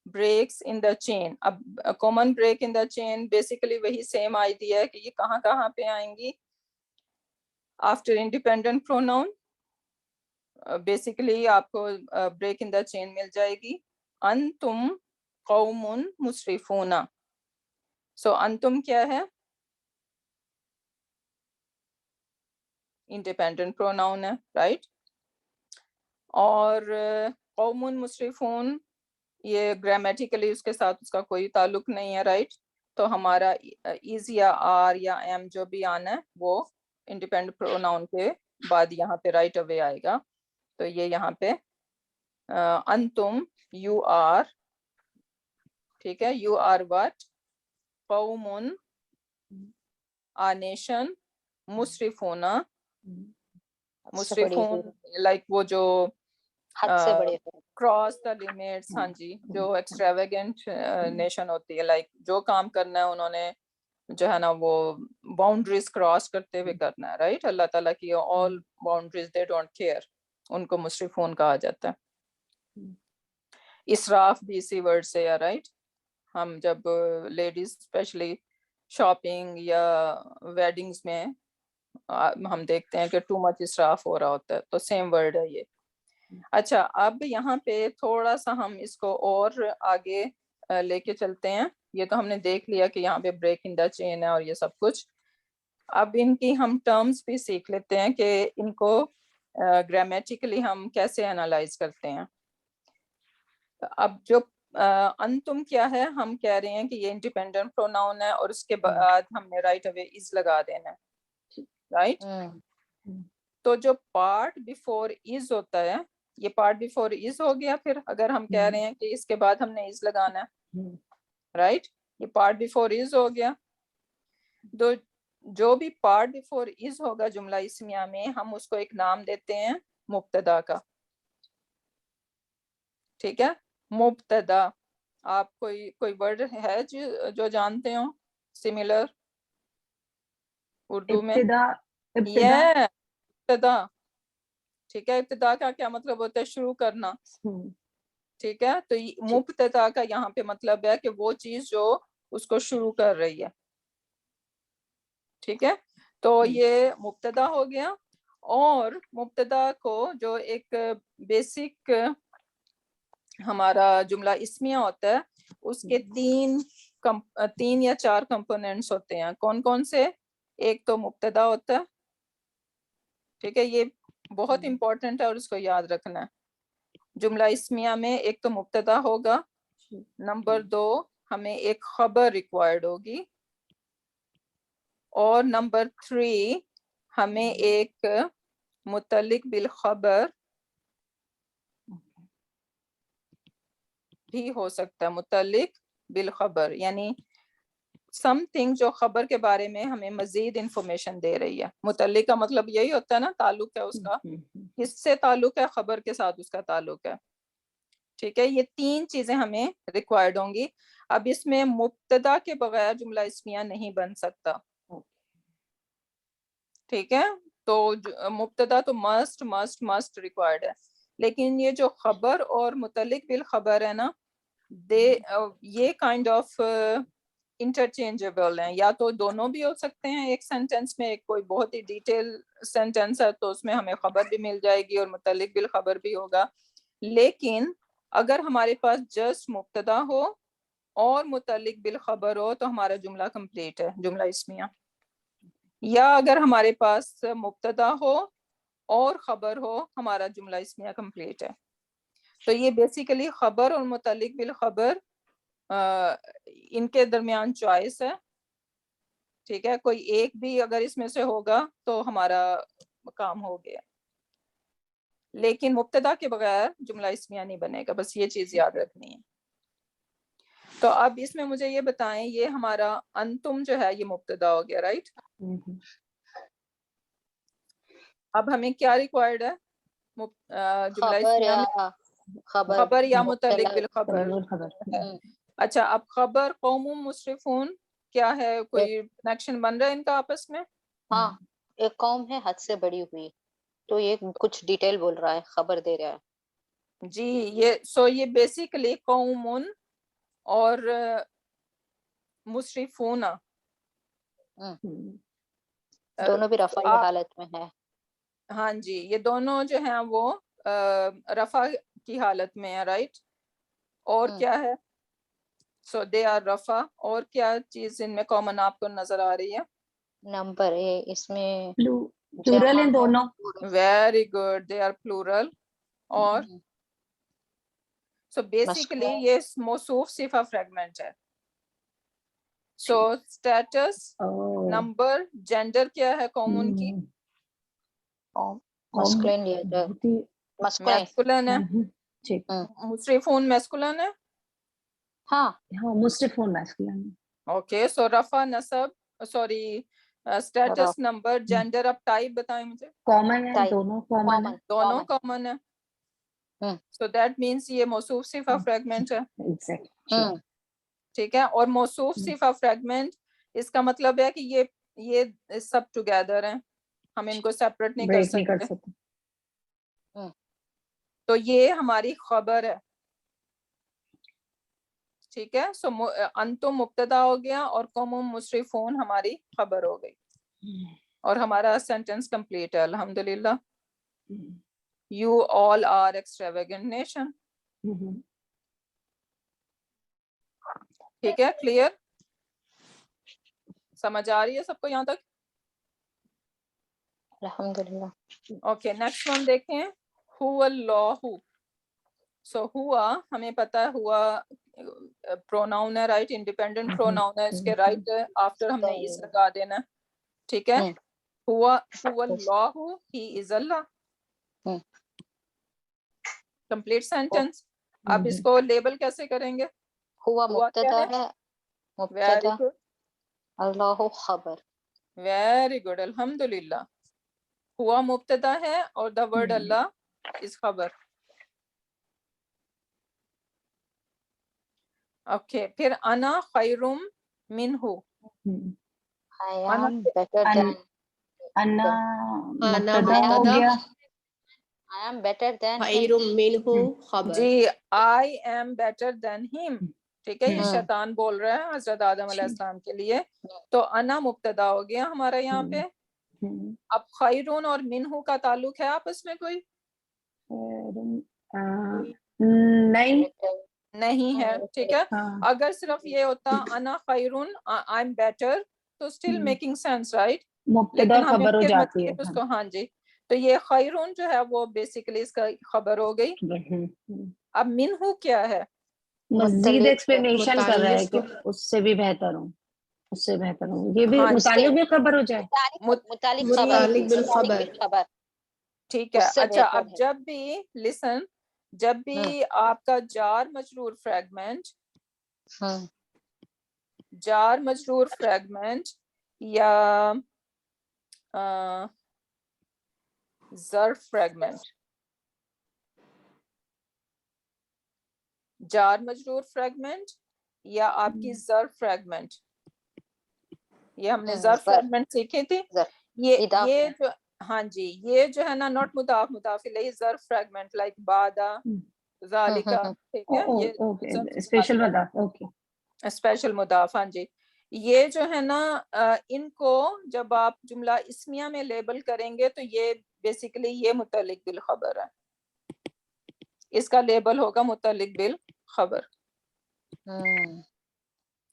breaks in the chain. اب common break in the chain basically وہی سیم آئیڈیا ہے کہ یہ کہاں کہاں پہ آئیں گی. آفٹر انڈیپینڈنٹ پروناؤن بیسیکلی آپ کو بریک ان دا چین مل جائے گی, انتم قوم مسرفون. سو انتم کیا ہے, انڈیپینڈنٹ پروناؤن ہے, رائٹ. اور قوم مسرفون یہ گرامیٹیکلی اس کے ساتھ اس کا کوئی تعلق نہیں ہے, رائٹ. تو ہمارا از یا آر یا ایم جو بھی آنا ہے وہ انڈیپینڈنٹ پروناؤن کے بعد یہاں پہ رائٹ اوے آئے گا. تو یہ یہاں پہ انتم یو آر, ٹھیک ہے, یو آر وٹ, قوم آ نیشن, مسرفون مسرفون لائک وہ جو کراس دا لمٹس, ہاں جی, جو ایکسٹراویگنٹ نیشن ہوتی ہے, لائک جو کام کرنا ہے انہوں نے جو ہے نا وہ باؤنڈریز کراس کرتے ہوئے کرنا ہے, رائٹ. اللہ تعالیٰ کی آل باؤنڈریز دے ڈونٹ کیئر, ان کو مسرفون کہا جاتا ہے. اسراف بھی اسی ورڈ سے ہے, رائٹ. ہم جب لیڈیز اسپیشلی شاپنگ یا ویڈنگز میں ہم دیکھتے ہیں کہ ٹو مچ اسراف ہو رہا ہوتا ہے, تو سیم ورڈ ہے یہ. اچھا, اب یہاں پہ تھوڑا سا ہم اس کو اور آگے لے کے چلتے ہیں. یہ تو ہم نے دیکھ لیا کہ یہاں پہ بریک ان دا چین ہے اور یہ سب کچھ. اب ان کی ہم ٹرمز بھی سیکھ لیتے ہیں کہ ان کو گرامیٹیکلی ہم کیسے انالائز کرتے ہیں. اب جو انتم کیا ہے, ہم کہہ رہے ہیں کہ یہ انڈیپینڈنٹ پروناؤن ہے اور اس کے بعد ہم نے رائٹ اوے از لگا دینا ہے, رائٹ. تو جو پارٹ بیفور از ہوتا ہے, یہ پارٹ بیفور از ہو گیا. پھر اگر ہم کہہ رہے ہیں کہ اس کے بعد ہم نے از لگانا ہے, رائٹ, یہ پارٹ بیفور از ہو گیا. تو جو بھی پارٹ بیفور از ہوگا جملہ اسمیہ میں, ہم اس کو ایک نام دیتے ہیں مبتدا کا. ٹھیک ہے, مبتدا. آپ کوئی ورڈ ہے جو جانتے ہو سملر اردو میں؟ ابتدا. ٹھیک ہے, ابتدا کا کیا مطلب ہوتا ہے؟ شروع کرنا. ٹھیک ہے, تو مبتدا کا یہاں پہ مطلب ہے کہ وہ چیز جو اس کو شروع کر رہی ہے. ٹھیک ہے, تو یہ مبتدا ہو گیا. اور مبتدا کو جو ایک بیسک ہمارا جملہ اسمیہ ہوتا ہے, اس کے 3 یا 4 کمپوننٹس ہوتے ہیں. کون کون سے؟ ایک تو مبتدا ہوتا ہے, ٹھیک ہے, یہ بہت امپورٹنٹ ہے اور اس کو یاد رکھنا ہے. جملہ اسمیہ میں ایک تو مبتدا ہوگا, نمبر 2 ہمیں ایک خبر ریکوائرڈ ہوگی, اور نمبر 3 ہمیں ایک متعلق بالخبر بھی ہو سکتا ہے. متعلق بالخبر یعنی سم تھنگ جو خبر کے بارے میں ہمیں مزید انفارمیشن دے رہی ہے. متعلق کا مطلب یہی ہوتا ہے نا, تعلق ہے اس کا, کس سے تعلق ہے؟ خبر کے ساتھ اس کا تعلق ہے. ٹھیک ہے, یہ 3 چیزیں ہمیں ریکوائرڈ ہوں گی. اب اس میں مبتدا کے بغیر جملہ اسمیہ نہیں بن سکتا. ٹھیک ہے, تو مبتدا تو مسٹ ریکوائرڈ ہے. لیکن یہ جو خبر اور متعلق بالخبر ہے نا, یہ کائنڈ آف انٹرچینجبل ہیں, یا تو دونوں بھی ہو سکتے ہیں ایک سینٹینس میں. ایک کوئی بہت ہی ڈیٹیل سینٹینس ہے تو اس میں ہمیں خبر بھی مل جائے گی اور متعلق بالخبر بھی ہوگا. لیکن اگر ہمارے پاس جسٹ مبتدا ہو اور متعلق بالخبر ہو تو ہمارا جملہ کمپلیٹ ہے, جملہ اسمیہ. یا اگر ہمارے پاس مبتدا ہو اور خبر ہو, ہمارا جملہ اسمیہ کمپلیٹ ہے. تو یہ بیسیکلی خبر اور متعلق بالخبر ان کے درمیان چوائس ہے. ٹھیک ہے, کوئی ایک بھی اگر اس میں سے ہوگا تو ہمارا کام ہو گیا, لیکن مبتدا کے بغیر جملہ اسمیہ نہیں بنے گا, بس یہ چیز یاد رکھنی ہے. تو اب اس میں مجھے یہ بتائیں, یہ ہمارا انتم جو ہے یہ مبتدا ہو گیا, رائٹ؟ اب ہمیں کیا ریکوائرڈ ہے جملہ اسمیہ میں؟ خبر یا متعلق بالخبر. اچھا, اب خبر قوم مصرفون کیا ہے, کوئی کنیکشن بن رہا ہے ان کا آپس میں؟ ہاں, ایک قوم ہے حد سے بڑی ہوئی, تو یہ کچھ ڈیٹیل بول رہا ہے, خبر دے رہا ہے جی. یہ بیسیکلی قوم اور مصرفون دونوں بھی رفعی حالت میں ہے. ہاں جی, یہ دونوں جو ہیں وہ رفع کی حالت میں ہے, رائٹ؟ اور کیا ہے؟ سو دے آر رفع. اور کیا چیز ان میں کامن آپ کو نظر آ رہی ہے؟ نمبر ہے اس میں, پلورل ہیں دونوں. Very good, they are plural. اور سو بیسیکلی یہ موصوف صفہ فریگمنٹ ہے. سو اسٹیٹس, نمبر, جینڈر کیا ہے کامن کی؟ میسکولن ہے. مصرفون میسکولن ہے. ہاں مصرفون میسکولن. اوکے, سو رفع نصب, سوری اسٹیٹس, نمبر, جینڈر. اب ٹائپ بتائیں مجھے. کامن ہے, دونوں کامن ہے. دونوں کامن ہے. سو دیٹ مینس یہ موصوف صفہ فریگمنٹ ہے. ٹھیک ہے, اور موصوف صفہ فریگمنٹ اس کا مطلب ہے کہ یہ سب ٹوگیدر ہیں, ہم ان کو سیپریٹ نہیں کر سکتے. تو یہ ہماری خبر ہے. ٹھیک ہے, سو انتم مبتدا ہو گیا اور قوم مصرفون ہماری خبر ہو گئی, اور ہمارا سینٹینس کمپلیٹ ہے الحمدللہ. You all are extravagant nation. ٹھیک ہے, کلیئر, سمجھ آ رہی ہے سب کو یہاں تک؟ الحمدللہ. اوکے, نیکسٹ ون دیکھیں. ہوا اللہ. سو ہوا ہمیں پتا ہے, ہوا پروناؤن ہے, رائٹ؟ انڈیپینڈنٹ پروناؤن ہے, اس کے رائٹ آفٹر ہم نے اس لگا دینا. ٹھیک ہے, ہوا اللہ, ہی از اللہ. Complete sentence. اب اس کو لیبل کیسے کریں گے؟ ہوا مبتدا ہے, ویری گڈ, اللہ خبر. ویری گڈ, الحمدللہ. ہوا مبتدا ہے اور دا ورڈ اللہ از خبر. اوکے, پھر انا خیرم منہ. I am better than. انا مبتدا ہو گیا. I am better than خیر منہ خبر. جی, I am better than him. ٹھیک ہے, یہ شیطان بول رہا ہے حضرت آدم علیہ السلام کے لیے. تو انا مبتدا ہو گیا ہمارا یہاں پہ. اب خیرون اور منہ کا تعلق ہے آپس میں کوئی؟ نہیں ہے. ٹھیک ہے, اگر صرف یہ ہوتا انا خیرون, I am better, تو still making sense, right? مبتدا خبر ہو جاتی ہے. اس کو, ہاں جی, تو یہ خیرون جو ہے وہ بیسیکلی اس کا خبر ہو گئی. اب منہ کیا ہے؟ مزید ایکسپلینیشن کر رہا ہے کہ اس سے بھی بہتر ہوں, اس سے بہتر ہوں. یہ بھی متعلق بھی خبر ہو جائے. متعلق بالخبر. ٹھیک ہے. اچھا, اب جب بھی لسن, جب بھی آپ کا جار مجرور فریگمنٹ, جار مجرور فریگمنٹ یا ظرف فریگمنٹ, جار مجرور فریگمنٹ یا آپ کی ظرف فریگمنٹ, یہ ہم نے ظرف فریگمنٹ سیکھی تھی. یہ جو, ہاں جی, یہ جو ہے نا, ناٹ مضاف مضاف الیہ, ظرف فریگمنٹ لائک بادا, ذالکا, ٹھیک ہے, یہ اوکے اسپیشل مضاف, اوکے اسپیشل مضاف. ہاں جی, یہ جو ہے نا ان کو جب آپ جملہ اسمیہ میں لیبل کریں گے تو یہ بیسیکلی یہ متعلق بالخبر ہے, اس کا لیبل ہوگا متعلق بالخبر.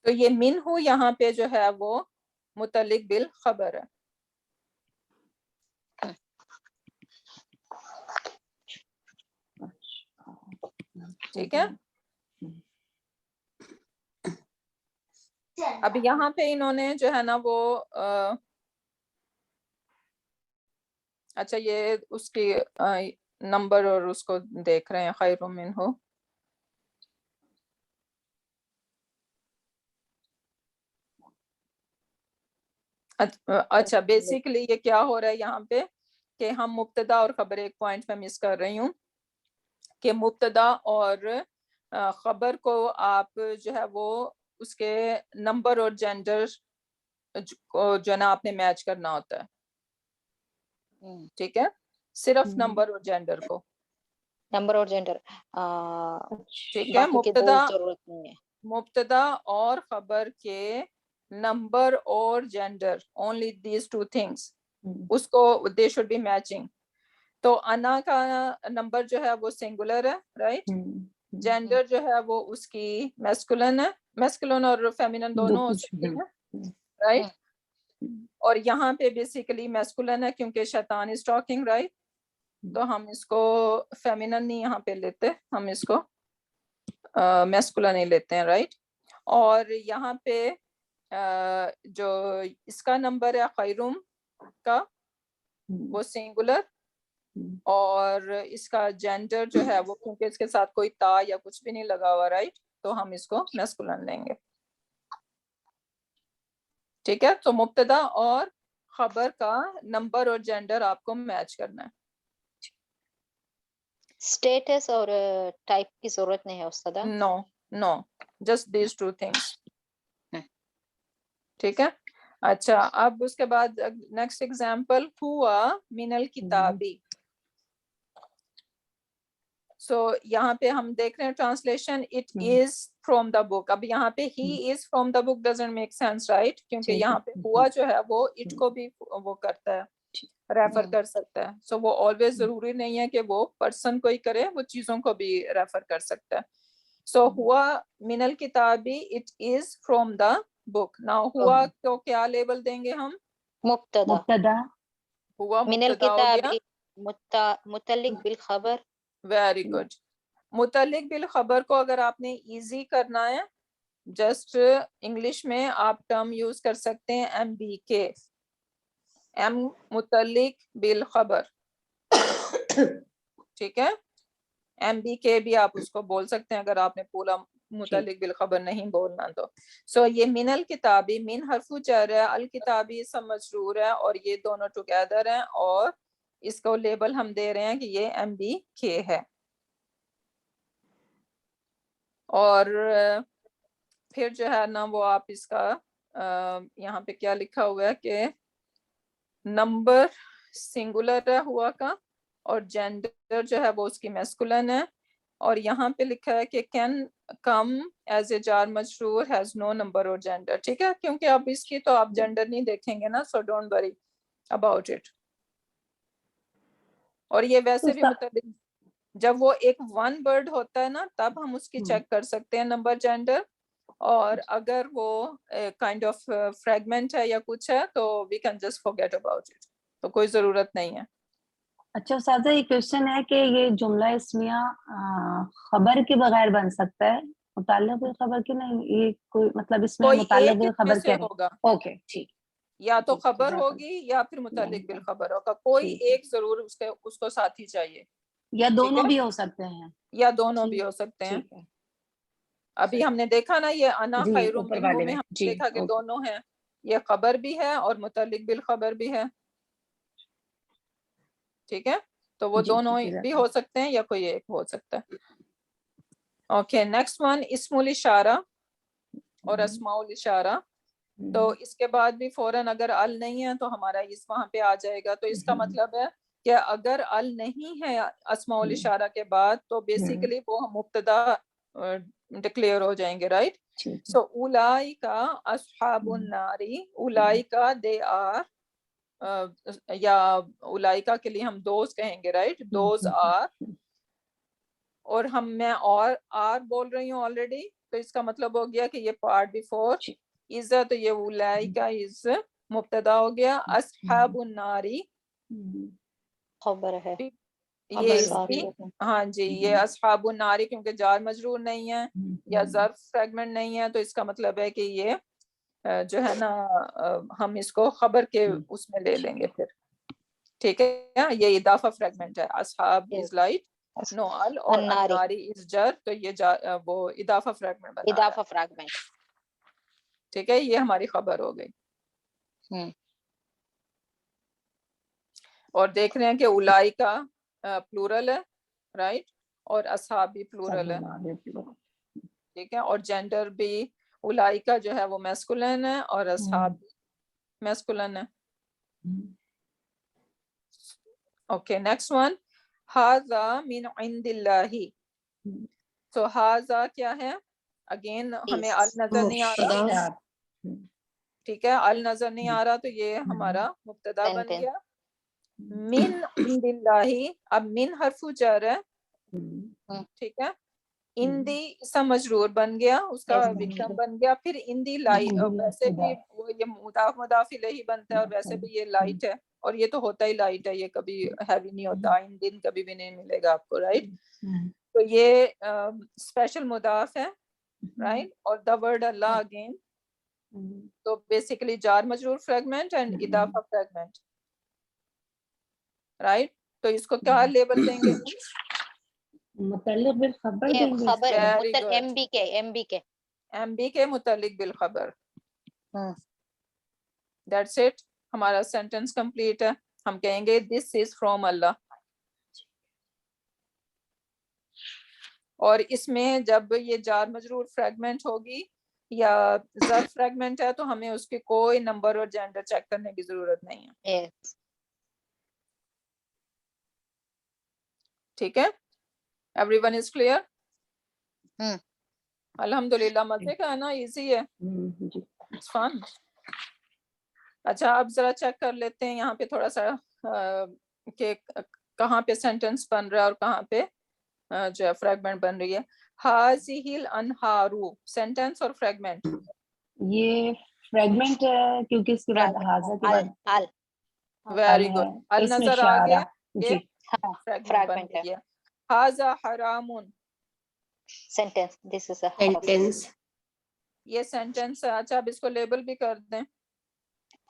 تو یہ من ہو یہاں پہ جو ہے وہ متعلق بالخبر ہے. ٹھیک ہے, اب یہاں پہ انہوں نے جو ہے نا وہ اچھا یہ اس کی نمبر اور اس کو دیکھ رہے ہیں, خیر منہ. اچھا بیسیکلی یہ کیا ہو رہا ہے یہاں پہ کہ ہم مبتدا اور خبر, ایک پوائنٹ میں مس کر رہی ہوں کہ مبتدا اور خبر کو آپ جو ہے وہ اس کے نمبر اور جینڈر کو جو ہے نا آپ نے میچ کرنا ہوتا ہے. ٹھیک ہے, صرف نمبر اور جینڈر کو, نمبر اور جینڈر, ٹھیک ہے. مبتدا اور خبر کے نمبر اور gender, only these two things, اس کو they should be matching. تو انا کا نمبر جو ہے وہ سنگولر ہے, رائٹ, جینڈر جو ہے وہ اس کی میسکولن ہے, میسکولن اور فیمینن دونوں ہو سکتے ہیں, رائٹ. اور یہاں پہ بیسیکلی میسکولن ہے کیونکہ شیطان از ٹاکنگ, رائٹ, تو ہم اس کو فیمینن نہیں یہاں پہ لیتے, ہم اس کو میسکولن نہیں لیتے ہیں, رائٹ. اور یہاں پہ جو اس کا نمبر ہے خیروم کا وہ سنگولر, اور اس کا جینڈر جو ہے وہ کیونکہ اس کے ساتھ کوئی تا یا کچھ بھی نہیں لگا ہوا, رائٹ, تو ہم اس کو میسکولن لیں گے. ٹھیک ہے, تو مبتدا اور خبر کا نمبر اور جینڈر آپ کو میچ کرنا ہے. اسٹیٹس اور ٹائپ کی ضرورت نہیں ہے استاد. No just these two things. ٹھیک ہے, اچھا اب اس کے بعد نیکسٹ ایگزامپل, ہوا من الکتابی. سو یہاں پہ ہم دیکھ رہے ہیں translation it is from the book. اب یہاں پہ ہی is from the book doesn't make sense, right, کیونکہ یہاں پہ ہوا جو ہے وہ اٹ کو بھی وہ کرتا ہے, ریفر کر سکتا ہے. سو وہ آلویز ضروری نہیں ہے کہ وہ پرسن کو ہی کرے, وہ چیزوں کو بھی ریفر کر سکتا ہے. سو ہوا من الکتابی اٹ از فرام دا بک. نا ہوا کو کیا لیبل دیں گے ہم؟ مبتدا. ہوا من مبتدا ہو گیا, متعلق بالخبر. Very good. متعلق بالخبر کو اگر آپ نے ایزی کرنا ہے, جسٹ انگلش میں آپ ٹرم یوز کر سکتے ہیں ایم بی کے, ایم متعلق بالخبر. ٹھیک ہے, ایم بی کے بھی آپ اس کو بول سکتے ہیں اگر آپ نے پورا متعلق بالخبر نہیں بولنا تو. سو یہ من الکتابی, من حرف جر ہے, الکتابی اسم مجرور ہے, اور یہ دونوں ٹوگیدر ہیں, اور اس کو لیبل ہم دے رہے ہیں کہ یہ ایم بی کے ہے. اور پھر جو ہے نا وہ آپ اس کا یہاں پہ کیا لکھا ہوا ہے کہ نمبر سنگولر ہے ہوا کا, اور جینڈر جو ہے وہ اس کی میسکولن ہے, اور یہاں پہ لکھا ہے کہ کین کم ایز اے جار مجرور ہیز نو نمبر اور جینڈر. ٹھیک ہے, کیونکہ اب اس کی تو آپ جینڈر نہیں دیکھیں گے نا, so don't worry about it. اور یہ ویسے بھی متعلق جب وہ ایک ون ورڈ ہوتا ہے نا تب ہم اس کی چیک کر سکتے ہیں نمبر جینڈر, اور اگر وہ کائنڈ آف فریگمنٹ ہے یا کچھ ہے تو we can just forget about it, تو کوئی ضرورت نہیں ہے. اچھا استاذہ یہ کوشچن ہے کہ یہ جملہ اسمیہ خبر کے بغیر بن سکتا ہے, متعلق بالخبر کی نہیں, یہ کوئی مطلب اس میں کوئی متعلق ایک اس میں بالخبر سے کیا ہوگا, ہے؟ اوکے ٹھیک, یا تو خبر ہوگی یا پھر متعلق بالخبر ہوگا, کوئی ایک ضرور اس کو ساتھی چاہیے, یا دونوں بھی ہو سکتے ہیں, یا دونوں بھی ہو سکتے ہیں. ابھی ہم نے دیکھا نا یہ انا خیر منہ میں ہم نے دیکھا کہ دونوں ہیں, یہ خبر بھی ہے اور متعلق بالخبر بھی ہے. ٹھیک ہے, تو وہ دونوں بھی ہو سکتے ہیں یا کوئی ایک ہو سکتا ہے. اوکے, نیکسٹ ون اسم الاشارہ اور اسماء الاشارہ. تو اس کے بعد بھی فوراً اگر ال نہیں ہے تو ہمارا اس وہاں پہ آ جائے گا. تو اس کا مطلب ہے کہ اگر ال نہیں ہے اسماء الاشارہ کے بعد تو بیسیکلی وہ مبتدا ڈکلیئر ہو جائیں گے, رائٹ. سو اولائکا اصحاب الناری, اولائکا دے آر, یا اولائکا کے لیے ہم دوز کہیں گے, رائٹ, دوز آر. اور میں آر بول رہی ہوں آلریڈی, تو اس کا مطلب ہو گیا کہ یہ پارٹ بیفور از, تو یہ اولائکا از مبتدا ہو گیا, اصحاب الناری خبر ہے, یہ اس کی, ہاں جی, یہ اصحاب الناری کیونکہ جار مجرور نہیں ہے یا ظرف فریگمنٹ نہیں ہے, تو اس کا مطلب ہے کہ یہ جو ہے نا ہم اس کو خبر کے اس میں لے لیں گے پھر, ٹھیک ہے. یہ اضافہ فریگمنٹ ہے, اصحاب از لائٹ نو ال, اور الناری از جر, تو یہ وہ اضافہ فریگمنٹ بنا رہا ہے, اضافہ فریگمنٹ, ٹھیک ہے. یہ ہماری خبر ہو گئی. اور دیکھ رہے ہیں کہ اولائکا پلورل ہے, رائٹ, اور اصحاب بھی پلورل ہے, ٹھیک ہے. اور جینڈر بھی اولائکا جو ہے وہ میسکولن ہے اور اصحاب بھی میسکولن ہے. اوکے, نیکسٹ ون, ھذا من عند اللہ. تو ھذا کیا ہے, اگین ہمیں ال نظر نہیں آ رہا, ٹھیک ہے, ال نظر نہیں آ رہا, تو یہ ہمارا مبتدا بن گیا. من عند اللہ, اب من حرف جر ہے, ٹھیک ہے. اندی اسم مجرور بن گیا, اس کا وکٹم بن گیا. پھر اندی لائٹ, ویسے بھی وہ یہ مضاف الیہ بنتا ہے, اور ویسے بھی یہ لائٹ ہے, اور یہ تو ہوتا ہی لائٹ ہے, یہ کبھی ہیوی نہیں ہوتا, دن کبھی بھی نہیں ملے گا آپ کو, رائٹ. تو یہ اسپیشل مضاف ہے, رائٹ. اور دا ورڈ اللہ اگین, تو بیسیکلی جار مجرور فریگمنٹ اینڈ اضافہ فریگمنٹ, رائٹ. تو اس کو کیا لیبل دیں گے, متعلق بالخبر دیں گے, خبر, Very good. ایم بی کے, ایم بی کے, ایم بی کے متعلق بالخبر. دیٹس اٹ, ہمارا سینٹینس کمپلیٹ ہے. ہم کہیں گے دس از فرام اللہ. اور اس میں جب یہ جار مجرور فریگمنٹ ہوگی یا ظرف فریگمنٹ ہے, تو ہمیں اس کے کوئی نمبر اور جینڈر چیک کرنے کی ضرورت نہیں ہے, ٹھیک ہے. ایوری ون از کلیئر, الحمدللہ. مزے کا ہے نا, ایزی ہے, فن. اچھا, اب ذرا چیک کر لیتے ہیں یہاں پہ تھوڑا سا کہ کہاں پہ سینٹینس بن رہا ہے اور کہاں پہ جو ہے فریگمنٹ بن رہی ہے. ہاذہ الانہار, سینٹینس اور فریگمنٹ. یہ فریگمنٹ ہے کیونکہ اس کے بعد حاضر کے بعد ویری گڈ, ال نظر آ گیا, یہ فریگمنٹ بن ہے. گیا. ھذا حرام, sentence, this is a sentence. یہ سینٹینس ہے. اچھا, اب اس کو لیبل بھی کر دیں.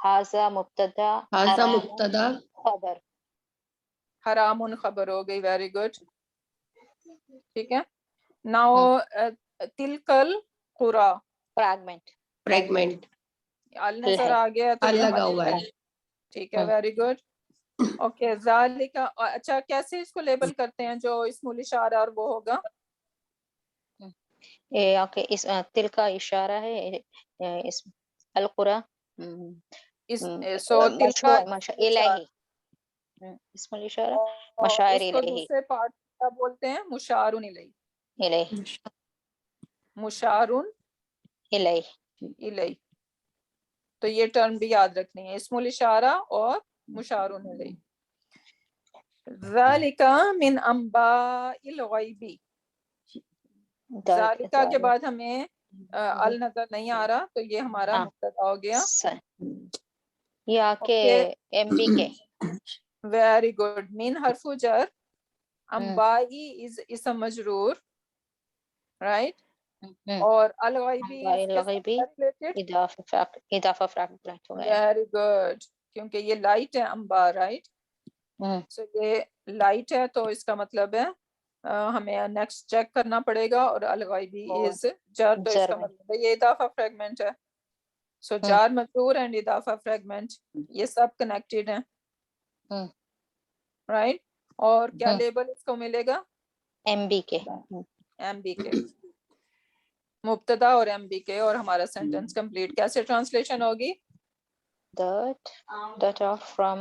ھذا مبتدا, ھذا مبتدا, خبر, حرام خبر ہو گئی. ویری گڈ, ٹھیک ہے. ناؤ تلکل قرا, فریگمنٹ, فریگمنٹ, ال نظر آ گیا تو ال یہ لگا ہوا ہے. ٹھیک ہے. Very good. اوکے, ذالک, اچھا کیسے اس کو لیبل کرتے ہیں جو اسم الاشارہ اور وہ ہوگا, اوکے, اس تل کا اشارہ ہے, اس القرا, سو تلکا الہی, اسم الاشارہ مشاعر اس کو الہی, دوسرے پارٹ کیا بولتے ہیں, مشار الیہ, الہی, مشار الہی. الیہ. تو یہ ٹرم بھی یاد رکھنی ہے, اسم الاشارہ اور مشار الیہ. ذالک من انباء الغیب, ذالکہ کے بعد ہمیں ال نظر نہیں آ رہا, تو یہ ہمارا مبتدا ہو گیا. یا کہ ایم بی کے. Very good. من حرف جر, انبائی از اسم مجرور, رائٹ. اور الغیبی اضافہ فریگمنٹ ہو گیا. ویری گڈ, کیونکہ یہ لائٹ ہے انبا, رائٹ. سو یہ لائٹ ہے, تو اس کا مطلب ہے ہمیں نیکسٹ چیک کرنا پڑے گا. اور الغیبی از جر, تو اس کا مطلب ہے یہ اضافہ فریگمنٹ ہے. سو جار مجرور اینڈ اضافہ فریگمنٹ, یہ سب کنیکٹڈ ہیں, رائٹ. اور کیا لیبل اس کو ملے گا, ایم بی کے, ایم بی کے, مبتدا اور ایم بی کے. اور ہمارا سینٹینس کمپلیٹ. کیسے ٹرانسلیشن ہوگی, that are from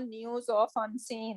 news of unseen.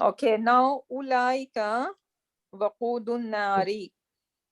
Okay, now ulaika waqudun nari.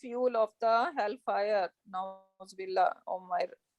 fuel of the hellfire. Nauzubillah. Oh my.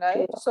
right? So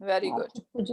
Very good.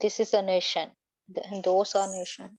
This is a nation. Those are nation.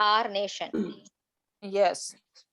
are nation. Yes,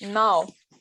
Now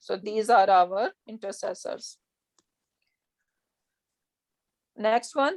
So these are our intercessors. Next one,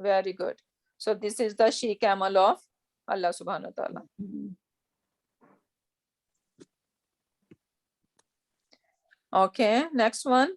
Very good. So this is the she camel of Allah subhanahu wa ta'ala. Okay, next one.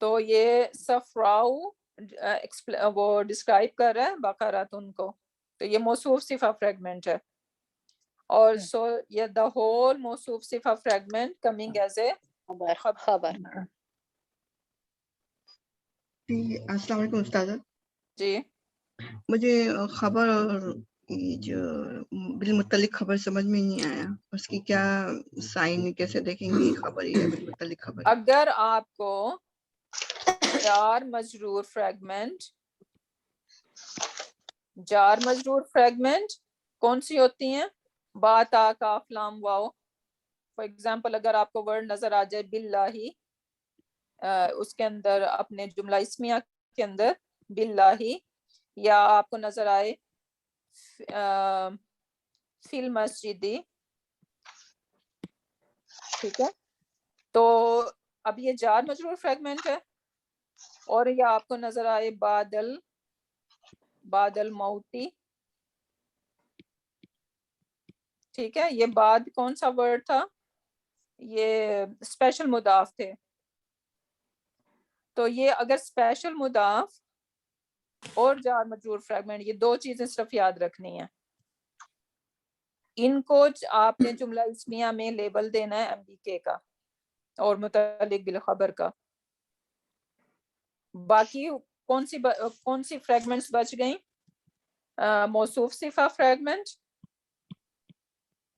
تو یہ صفراؤ وہ describe کر رہا ہے بقراتن کو، تو یہ موصوف صفہ فریگمنٹ ہے. اور سو یہ دا ہول موصوف صفہ فریگمنٹ کمنگ ایز اے خبر. جی السلام علیکم استاذہ. جی مجھے خبر اور یہ جو بالمتعلق خبر سمجھ میں نہیں آیا، اس کی کیا سائن کیسے دیکھیں گے خبر یا بالمتعلق خبر؟ اگر آپ کو جار مجرور فریگمنٹ کون سی ہوتی ہیں؟ با تا کاف لام واو. فار ایگزامپل اگر آپ کو ورڈ نظر آ جائے باللہ، اس کے اندر اپنے جملہ اسمیہ کے اندر باللہ، یا آپ کو نظر آئے فی المسجدی، ٹھیک ہے، تو اب یہ جار مجرور فریگمنٹ ہے. اور یا آپ کو نظر آئے بادل موتی، ٹھیک ہے، یہ بعد کون سا ورڈ تھا؟ یہ اسپیشل مضاف تھے. تو یہ اگر اسپیشل مضاف اور جار مجرور فریگمنٹ، یہ دو چیزیں صرف یاد رکھنی ہیں. ان کو آپ نے جملہ اسمیہ میں لیبل دینا ہے MBK کا اور متعلق بالخبر کا. باقی کون سی فریگمنٹس بچ گئیں؟ موصوف صفہ فریگمنٹ،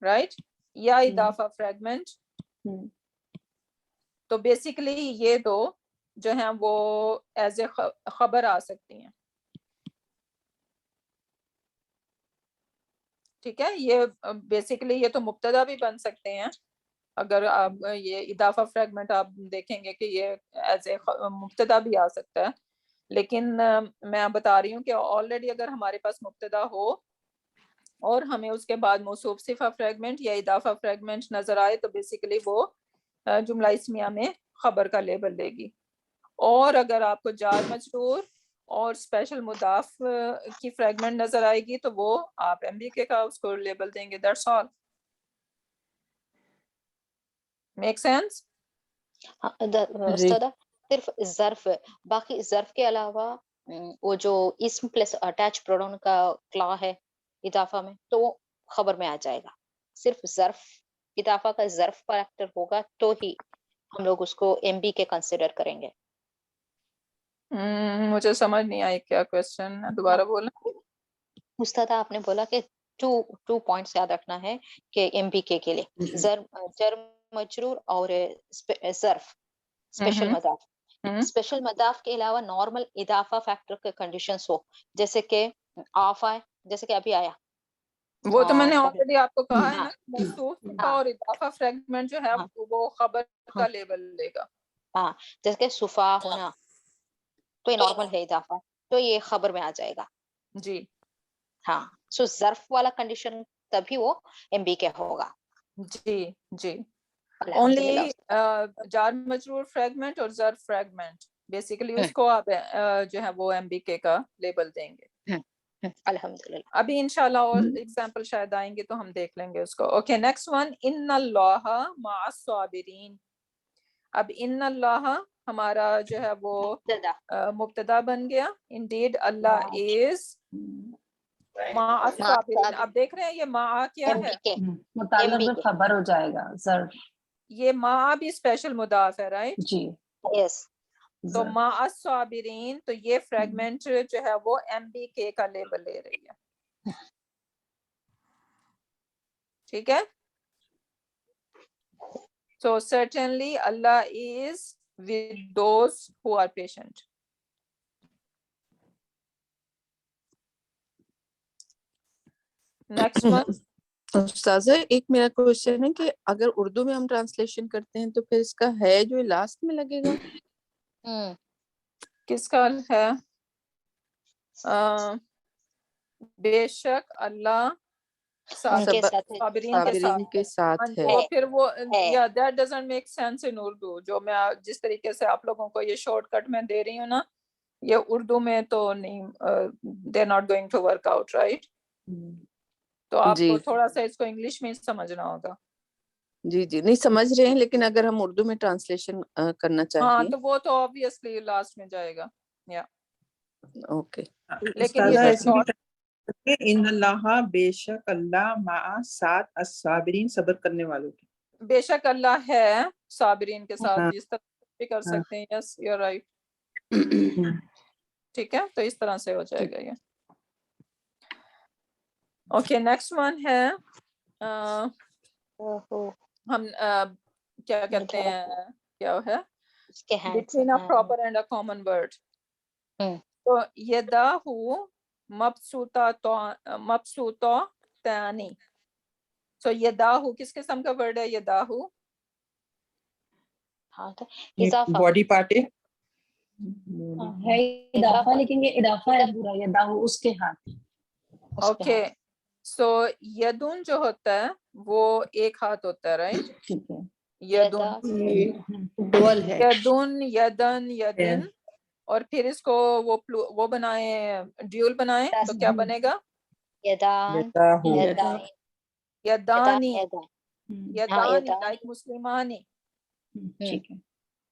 رائٹ، یا اضافہ فریگمنٹ. تو بیسیکلی یہ دو جو ہیں وہ ایز اے خبر آ سکتی ہیں. ٹھیک ہے، یہ بیسیکلی یہ تو مبتدا بھی بن سکتے ہیں. اگر آپ یہ اضافہ فریگمنٹ آپ دیکھیں گے کہ یہ ایز اے مبتدا بھی آ سکتا ہے، لیکن میں بتا رہی ہوں کہ آلریڈی اگر ہمارے پاس مبتدا ہو اور ہمیں اس کے بعد موصوف صفہ فریگمنٹ یا اضافہ فریگمنٹ نظر آئے تو بیسیکلی وہ جملہ اسمیہ میں خبر کا لیبل لے گی. اور اگر آپ کو جار مجرور اور اسپیشل مضاف کی فریگمنٹ نظر آئے گی تو وہ آپ MBK کا اس کو لیبل دیں گے. That's all. Make sense? استاد صرف ظرف، باقی ظرف کے علاوہ وہ جو اسم پلس اٹیچ پروناؤن کا کلا ہے اضافہ میں تو وہ خبر میں آ جائے گا. صرف ظرف، اضافہ کا ظرف کریکٹر ہوگا تو ہی ہم لوگ اس کو MBK کنسیڈر کریں گے. مجھے سمجھ نہیں آئی کیا کوشچن ہے، دوبارہ بولیں. استاد آپ نے بولا کہ ٹو پوائنٹس یاد رکھنا ہے کہ MBK کے لیے جر مجرور اور ظرف اسپیشل مضاف. اسپیشل مضاف کے علاوہ نارمل اضافہ فیکٹر کے کنڈیشنز ہو، جیسے کہ آف آئے، جیسے کہ ابھی آیا، وہ تو میں نے آلریڈی آپ کو کہا ہے نا، موصوف اور اضافہ فریگمنٹ جو ہے وہ خبر کا لیبل لے گا. ہاں، جیسے کہ صفا ہونا تو یہ نارمل ہے اضافہ، تو یہ خبر میں آ جائے گا. جی ہاں، سو ظرف والا کنڈیشن تبھی وہ MBK ہوگا. جی جی. الحمدللہ. اونلی جار مجرور فریگمنٹ اور ظرف فریگمنٹ بیسیکلی اس کو آپ جو ہے وہ MBK کا لیبل دیں گے. الحمدللہ. ابھی انشاءاللہ اور ایگزامپل شاید آئیں گے تو ہم دیکھ لیں گے اس کو. اوکے، نیکسٹ ون، ان اللہ مع الصابرین. اب ان اللہ ہمارا جو ہے وہ مبتدا بن گیا. انڈیڈ اللہ از مع الصابرین. اب دیکھ رہے ہیں یہ مع کیا ہے؟ متعلق خبر ہو جائے گا ظرف. یہ مع بھی اسپیشل مضاف ہے، رائٹ؟ جی یس. تو مع الصابرین، تو یہ فریگمنٹ جو ہے وہ MBK کا لیبل لے رہی ہے. ٹھیک ہے. So certainly Allah is with those who are patient. Next one. استاذہ ایک میرا کوشچن ہے کہ اگر اردو میں ہم ٹرانسلیشن کرتے ہیں تو پھر اس کا ہے جو لاسٹ میں لگے گا کس کا ہے؟ بے شک اللہ صابرین کے ساتھ ہے. اور پھر وہ that doesn't make sense in Urdu. جو میں جس طریقے سے آپ لوگوں کو یہ شارٹ کٹ میں دے رہی ہوں نا، یہ اردو میں تو نہیں، they're not going to work out, right؟ تو آپ کو تھوڑا سا اس کو انگلش میں سمجھنا ہوگا. جی جی نہیں سمجھ رہے ہیں، لیکن اگر ہم اردو میں ٹرانسلیشن کرنا ہاں چاہیے تو وہ تو obviously لاسٹ میں جائے گا یا اوکے. لیکن یہ استاذہ ڈز ایسے بھی ناٹ کر سکتے ہیں، ان اللہ بے شک اللہ مع ساتھ الصابرین صبر کرنے والوں کے. بے شک اللہ ہے صابرین کے ساتھ، ہاں جس طرح بھی کر ہاں سکتے ہیں. Yes you right. ٹھیک ہے تو اس طرح سے ہو جائے گا یہ. اوکے نیکسٹ ون ہے ہم کیا کرتے ہیں، کیا ہے between a proper and a common word. تو یداہو مبسوطہ تانی. سو یداہو کس قسم کا ورڈ ہے؟ یداہو باڈی پارٹ ہے. ہے اضافہ، لیکن یہ اضافہ ہے پورا، یداہو اس کے ہاتھ. اوکے سو یدون جو ہوتا ہے وہ ایک ہاتھ ہوتا ہے، رائٹ. ٹھیک ہے. یدون ڈول ہے. یدن یدن یدن، اور پھر اس کو وہ بنائیں ڈیول بنائیں تو کیا بنے گا؟ یداہو. یدانی یدانی لائک مسلمانی. ٹھیک ہے.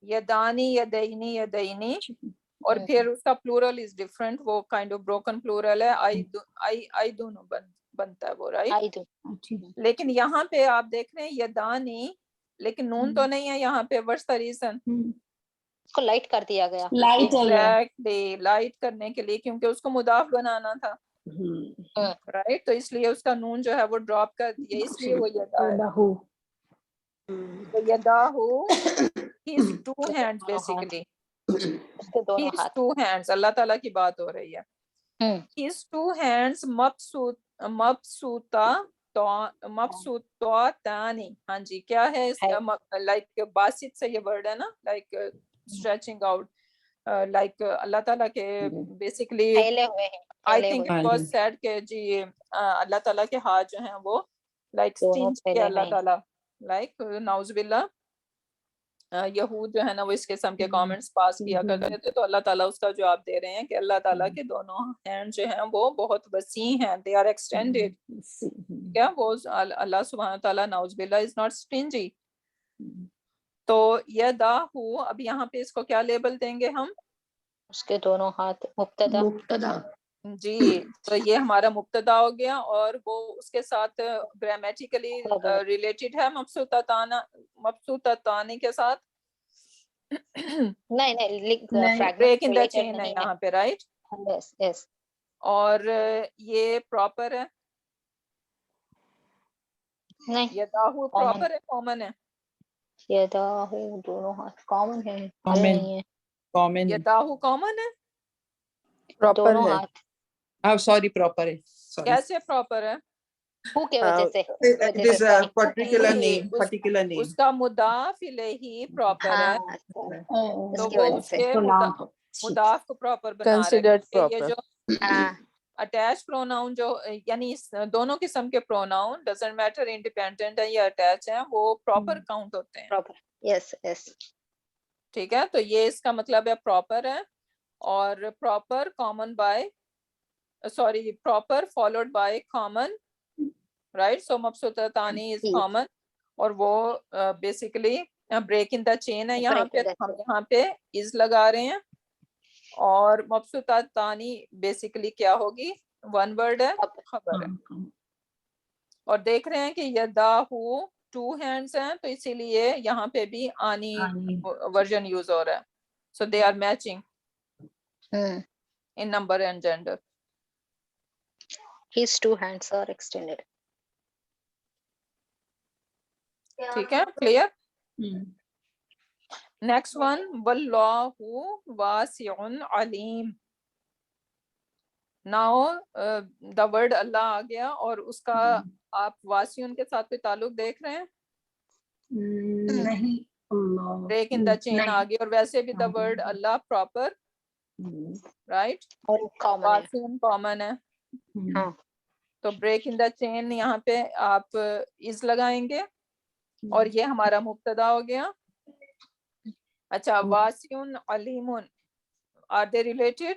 یدانی یدینی یدینی، اور پھر اس کا پلورل از ڈفرنٹ، وہ کائنڈ آف بروکن پلورل ہے، ایدون بنتا ہے وہ، رائٹ. لیکن یہاں پہ آپ دیکھ رہے ہیں یدانی، لیکن نون تو نہیں ہے یہاں پہ. What's the reason? اس کو لائٹ کر دیا گیا. لائٹ ہے یہ. ایگزیکٹلی لائٹ کرنے کے لیے، کیونکہ اس کو مضاف بنانا تھا، رائٹ. تو اس لیے اس کا نون جو ہے وہ ڈراپ کر دیا، اس لیے وہ یدا ہے. یداہو. تو یداہو his two hands basically. اس کے دونوں his ہاتھ. two hands، اللہ تعالیٰ کی بات ہو رہی ہے. his two hands مبسوطتانی. ہاں جی کیا ہے اس لائک باسط سے یہ ورڈ ہے نا، لائک اسٹریچنگ آؤٹ، لائک اللہ تعالیٰ کے بیسکلی پھیلے ہوئے ہیں. I think it was said کہ جی اللہ تعالیٰ کے ہاتھ جو ہیں وہ لائک اسٹنچ کے اللہ تعالیٰ، لائک نعوذ باللہ یہود جو ہے نا وہ اس قسم کے کامنٹس پاس کیا کرتے تھے. تو اللہ تعالیٰ اس کا جواب دے رہے ہیں کہ اللہ تعالیٰ کے دونوں ہینڈ جو ہیں وہ بہت وسیع ہیں، دے آر ایکسٹینڈیڈ. کیا وہ اللہ سبحانہ تعالیٰ نعوذ باللہ از ناٹ اسٹنجی. تو یداہو، اب یہاں پہ اس کو کیا لیبل دیں گے ہم؟ اس کے دونوں ہاتھ. مبتدا. جی تو یہ ہمارا مبتدا ہو گیا، اور وہ اس کے ساتھ گرامیٹیکلی ریلیٹڈ ہے مبسوطتانی کے ساتھ. نہیں بریک ان دا چین ہے یہاں پہ، رائٹ. اور یہ پراپر ہے؟ نہیں یداہو پراپر ہے کامن ہے؟ یداہو دونوں ہاتھ کامن ہے. کامن یداہو کامن ہے، پراپر دونوں ہے. ہاتھ. سوری پراپر ہے. کیسے پراپر ہے؟ ہو کے وجہ سے It is a particular name. Particular name. اس کا مضاف الیہ پراپر ہے، تو اس کی وہ وجہ اس سے کے مضاف کو پراپر بنا رہے Considered ہیں. یہ proper. جو اٹیچ پروناؤن جو یعنی دونوں قسم کے پروناؤن ڈزنٹ میٹر انڈیپینڈنٹ ہے یا اٹیچ ہیں، وہ پراپر کاؤنٹ ہوتے ہیں. پراپر. یس یس. ٹھیک ہے تو یہ اس کا مطلب ہے پراپر ہے، اور proper common by sorry proper followed by common, right. So مبسوطتانی از کامن، اور وہ بیسیکلی بریک ان دا چین ہے. یہاں پہ ہم یہاں پہ از لگا رہے ہیں، اور مبسوطتانی بیسیکلی کیا ہوگی؟ ون ورڈ ہے، خبر ہے. اور دیکھ رہے ہیں کہ یداہو 2 ہینڈز ہیں، تو اسی لیے یہاں پہ بھی آنی ورژن یوز ہو رہا ہے. So they are matching in number and gender. His 2 hands are extended. ٹھیک ہے clear. next one واللہ واسع علیم. now the word اللہ آ گیا، اور اس کا آپ واسعون کے ساتھ کوئی تعلق دیکھ رہے ہیں؟ نہیں. break in the chain آ گیا، اور ویسے بھی the word Allah proper right، واسعون common ہے. تو break in the chain یہاں پہ آپ is لگائیں گے، اور یہ ہمارا مبتدا ہو گیا. اچھا واسعون علیمون، are they related؟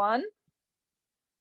1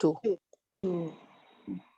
2।